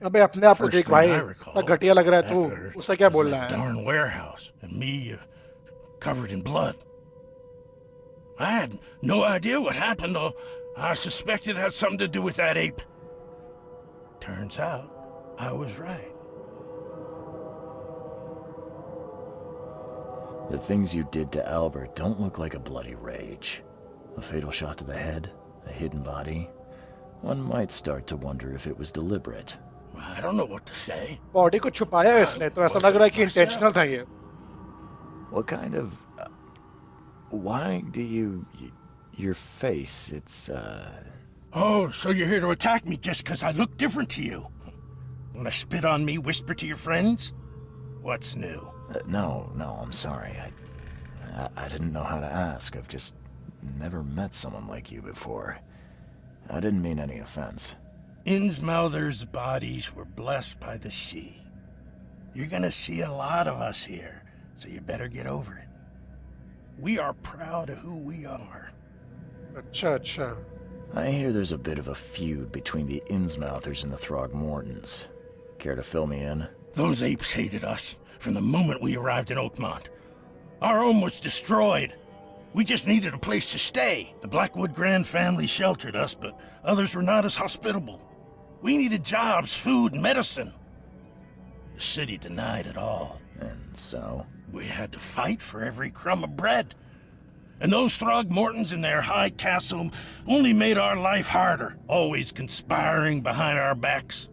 अबे अपने आप को देख भाई, इतना घटिया लग रहा है तू. उससे क्या बोल रहा है? Darn warehouse and me covered in blood. I had no idea what happened, though. I suspected it had something to do with that ape. Turns out, I was right. The things you did to Albert don't look like a bloody rage. A fatal shot to the head, a hidden body. One might start to wonder if it was deliberate. I don't know what to say. Body को छुपाया है इसने, तो ऐसा लग रहा है कि इंटेंशनल था ये. What kind of... why do you... your face, it's, Oh, so you're here to attack me just because I look different to you? Wanna spit on me, whisper to your friends? What's new? No, I'm sorry. I didn't know how to ask. I've just never met someone like you before. I didn't mean any offense. Innsmouther's bodies were blessed by the sea. You're gonna see a lot of us here, so you better get over it. We are proud of who we are. अच्छा. I hear there's a bit of a feud between the Innsmouthers and the Throgmortons. Care to fill me in? Those apes hated us from the moment we arrived in Oakmont. Our home was destroyed. We just needed a place to stay. The Blackwood Grand family sheltered us, but others were not as hospitable. We needed jobs, food, and medicine. The city denied it all. And so? We had to fight for every crumb of bread. And those Throgmortons in their high castle only made our life harder, always conspiring behind our backs,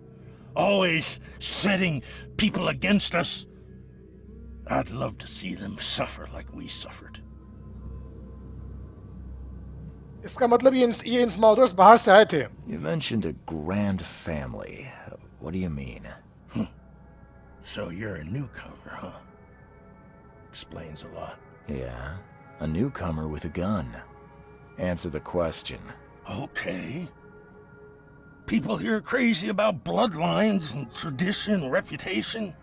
always setting people against us. I'd love to see them suffer like we suffered. इसका मतलब ये इंस्माउथर्स बाहर से आए थे. You mentioned a grand family. What do you mean? So you're a newcomer, huh? Explains a lot. Yeah, a newcomer with a gun. Answer the question. Okay. People here are crazy about bloodlines and tradition and reputation.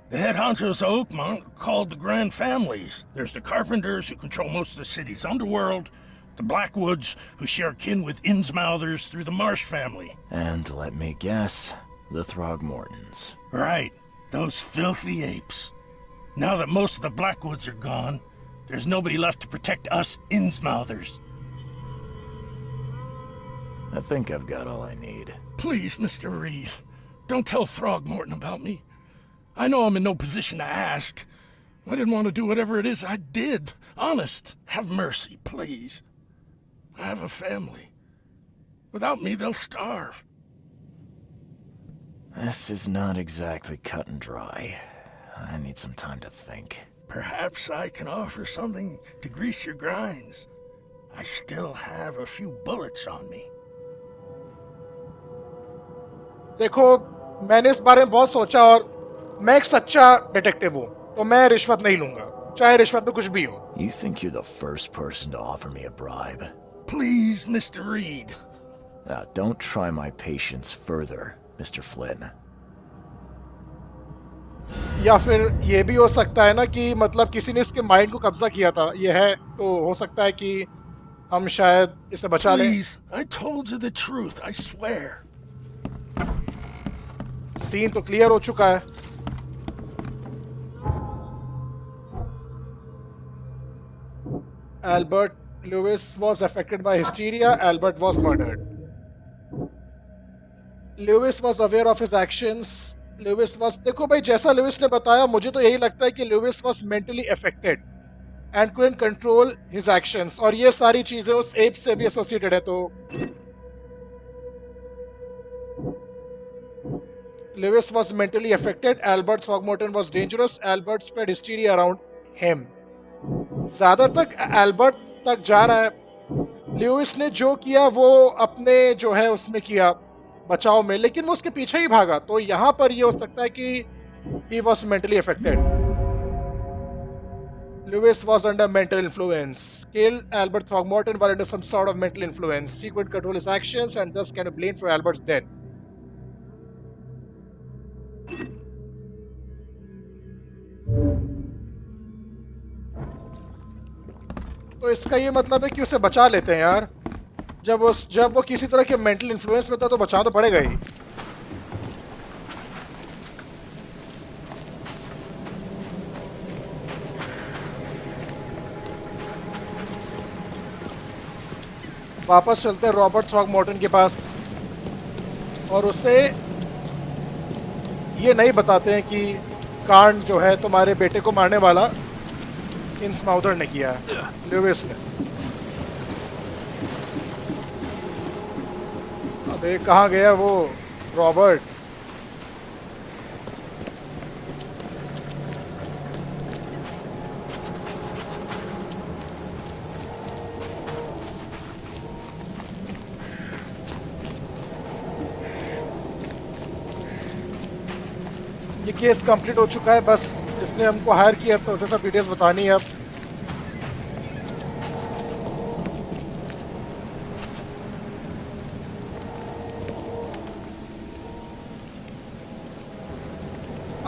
The head honchos of Oakmont are called the Grand Families. There's the Carpenters, who control most of the city's underworld, the Blackwoods, who share kin with Innsmouthers through the Marsh family. And let me guess, the Throgmortons. Right, those filthy apes. Now that most of the Blackwoods are gone, there's nobody left to protect us Innsmouthers. I think I've got all I need. Please, Mr. Reed, don't tell Throgmorton about me. I know I'm in no position to ask. I didn't want to do whatever it is I did. Honest, have mercy, please. I have a family. Without me, they'll starve. This is not exactly cut and dry. I need some time to think. Perhaps I can offer something to grease your grinds. I still have a few bullets on me. देखो, मैंने इस बारे में बहुत सोचा और मैं एक सच्चा डिटेक्टिव हूँ, तो मैं रिश्वत नहीं लूंगा, चाहे रिश्वत में कुछ भी हो. You think you're the first person to offer me a bribe? Please, Mr. Reed. Now, don't try my patience further, Mr. Flynn. या फिर ये भी हो सकता है ना कि मतलब किसी ने इसके माइंड को कब्जा किया था. ये है तो हो सकता है कि हम शायद इसे बचा लें. Please, I told you the truth, I swear. Scene तो क्लियर हो चुका है. Albert Lewis was affected by hysteria. Albert was murdered. Lewis was aware of his actions. Louis was, देखो भाई जैसा लुइस ने बताया मुझे तो यही लगता है कि Louis was mentally affected and couldn't control his actions, और ये सारी चीजें उस एप से भी एसोसिएटेड है। तो Louis was mentally affected, Albert Throgmorton was dangerous, Albert spread hysteria around him. ज्यादा तक एल्बर्ट तक जा रहा है। लुइस ने जो किया वो अपने जो है उसमें किया बचाव में, लेकिन वो उसके पीछे ही भागा, तो यहां पर ये हो सकता है कि he was mentally affected. Lewis was under mental influence. Killed Albert Throckmorton while under some sort of mental influence. He couldn't control his actions and thus can be blamed for Albert's death. तो इसका ये मतलब है कि उसे बचा लेते हैं यार। जब वो किसी तरह के मेंटल इन्फ्लुएंस में था तो बचाना तो पड़ेगा ही। वापस चलते हैं रॉबर्ट थ्रॉगमोर्टन के पास और उसे ये नहीं बताते हैं कि कार्न जो है तुम्हारे बेटे को मारने वाला इंस्माउदर ने किया है, लुइस ने। अबे कहाँ गया वो रॉबर्ट? ये केस कंप्लीट हो चुका है, बस जिसने हमको हायर किया तो उसे सब डिटेल्स बतानी है अब।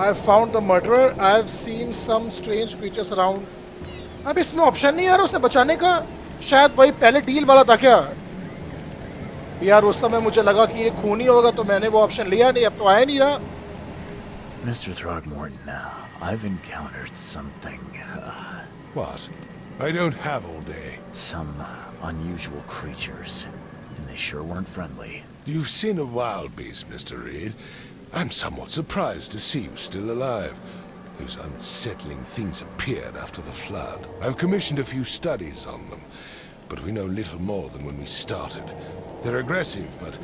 I have found the murderer. I have seen some strange creatures around. अब इसमें ऑप्शन नहीं है यार उसे बचाने का। शायद वही पहले डील वाला था क्या यार? उस समय मुझे लगा कि ये खूनी होगा तो मैंने वो ऑप्शन लिया नहीं, अब तो आया नहीं रहा। Mr. Throgmorton, I've encountered something. What? I don't have all day. Some unusual creatures, and they sure weren't friendly. You've seen a wild beast, Mr. Reed. I'm somewhat surprised to see you still alive. Those unsettling things appeared after the flood. I've commissioned a few studies on them, but we know little more than when we started. They're aggressive, but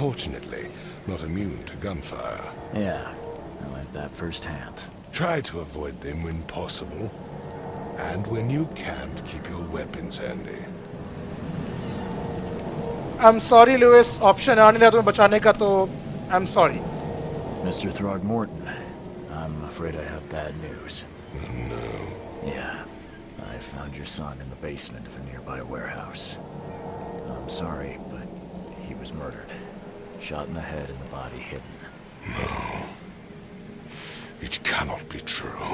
fortunately not immune to gunfire. Yeah, I learned that firsthand. Try to avoid them when possible, and when you can't, keep your weapons handy. I'm sorry, Lewis. Option आ नहीं रहा तुम्हें बचाने का, तो I'm sorry. Mr. Throgmorton, I'm afraid I have bad news. No. Yeah, I found your son in the basement of a nearby warehouse. I'm sorry, but he was murdered. Shot in the head and the body hidden. No. It cannot be true.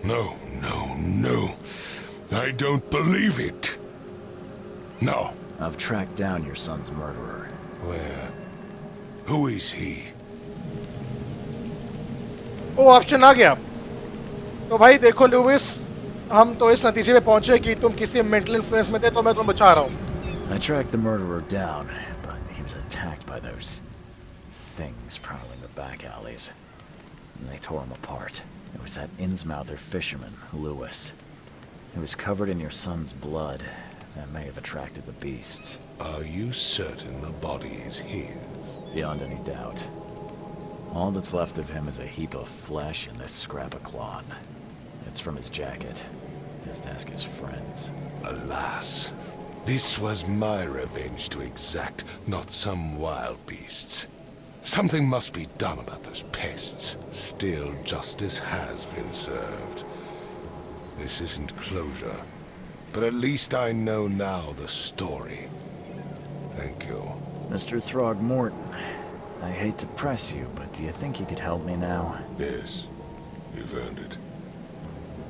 No, no, no. I don't believe it. No. I've tracked down your son's murderer. Where? Who is he? वो option आ गया। तो भाई देखो Louis, हम तो इस नतीजे पे पहुंचे कि तुम किसी मेंटल इन्फ्लुएंस में थे, तो मैं तुम्हें बचा रहा हूँ। I tracked the murderer down, but he was attacked by those things prowling the back alleys. And they tore him apart. It was that Innsmouther fisherman, Lewis. He was covered in your son's blood. That may have attracted the beasts. Are you certain the body is his? Beyond any doubt. All that's left of him is a heap of flesh and this scrap of cloth. It's from his jacket. Just ask his friends. Alas, this was my revenge to exact, not some wild beasts. Something must be done about those pests. Still, justice has been served. This isn't closure, but at least I know now the story. Thank you. Mr. Throgmorton, I hate to press you, but do you think you could help me now? Yes, you've earned it.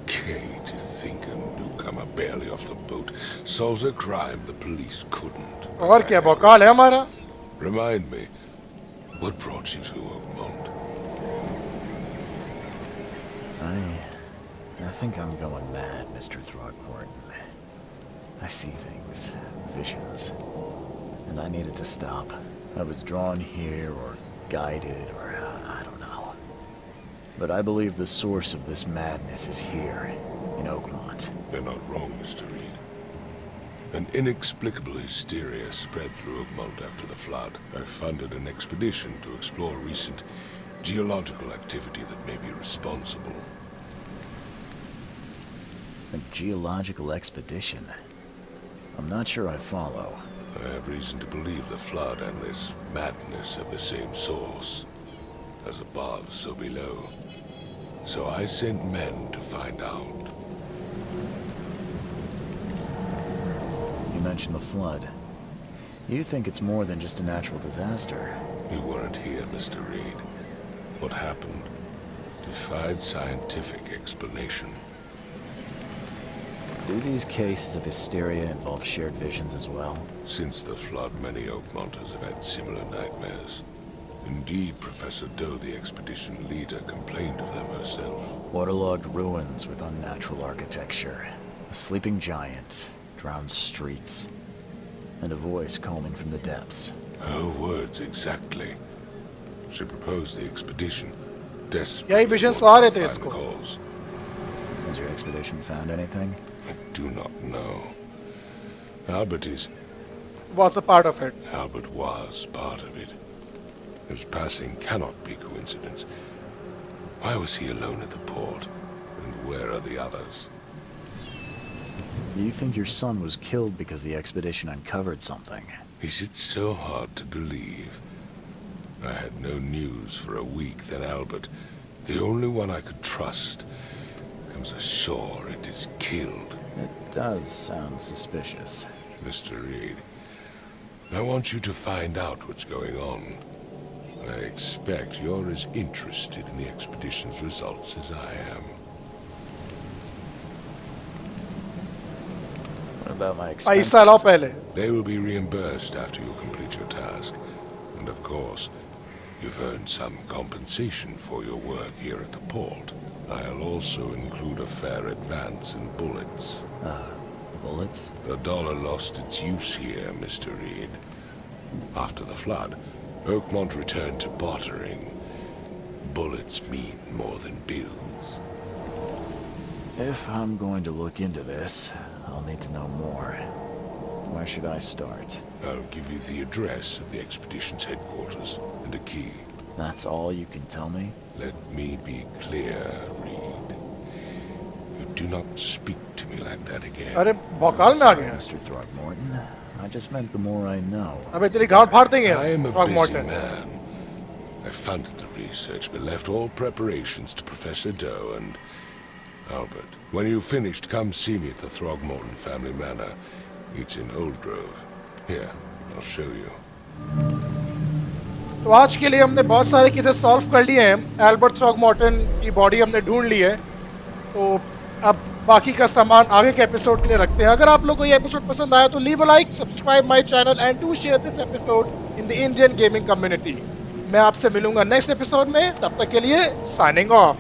Kay, to think a newcomer barely off the boat solves a crime the police couldn't. और क्या बौकाल है हमारा? Remind me, what brought you to Oakmont? I think I'm going mad, Mr. Throgmorton. I see things, visions, and I needed to stop. I was drawn here, or guided, or I don't But I believe the source of this madness is here, in Oakmont. You're not wrong, Mr. Reed. An inexplicable hysteria spread through Oakmont after the flood. I funded an expedition to explore recent geological activity that may be responsible. A geological expedition? I'm not sure I follow. I have reason to believe the flood and this madness have the same source. As above, so below. So I sent men to find out. You mentioned the flood. You think it's more than just a natural disaster? You weren't here, Mr. Reed. What happened defied scientific explanation. Do these cases of hysteria involve shared visions as well? Since the flood, many Oakmonters have had similar nightmares. Indeed, Professor Doe, the expedition leader, complained of them herself. Waterlogged ruins with unnatural architecture. A sleeping giant, drowned streets, and a voice calling from the depths. Her words exactly. She proposed the expedition. यही visions तो आ रहे थे इसको. Has your expedition found anything? I do not know. Albert was a part of it. Albert was part of it. His passing cannot be coincidence. Why was he alone at the port? And where are the others? You think your son was killed because the expedition uncovered something? Is it so hard to believe? I had no news for a week, then Albert, the only one I could trust, comes ashore and is killed. It does sound suspicious. Mr. Reed, I want you to find out what's going on. I expect you're as interested in the expedition's results as I am. What about my expenses? They will be reimbursed after you complete your task. And of course, you've earned some compensation for your work here at the port. I'll also include a fair advance in bullets. Bullets? The dollar lost its use here, Mr. Reed. After the flood, Oakmont returned to bartering. Bullets mean more than bills. If I'm going to look into this, I'll need to know more. Where should I start? I'll give you the address of the expedition's headquarters and a key. That's all you can tell me? Let me be clear, Reed. You do not speak to me like that again. अरे भौकाल में आ गया. Mr. Throgmorton. I just meant the more I know. अबे तेरी गांड फाड़ देंगे. I am a busy man. I funded the research, but left all preparations to Professor Doe and Albert. When you've finished, come see me at the Throgmorton family manor. It's in Old Grove. Here, I'll show you. तो आज के लिए हमने बहुत सारे cases solve कर लिए हैं. एल्बर्ट थ्रॉगमोर्टन की बॉडी हमने ढूंढ ली है. तो अब बाकी का सामान आगे के एपिसोड के लिए रखते हैं. अगर आप लोगों को ये एपिसोड पसंद आया तो leave a like, subscribe my channel and do share this episode in the Indian gaming community. मैं आपसे मिलूंगा नेक्स्ट एपिसोड में. तब तक के लिए साइनिंग ऑफ.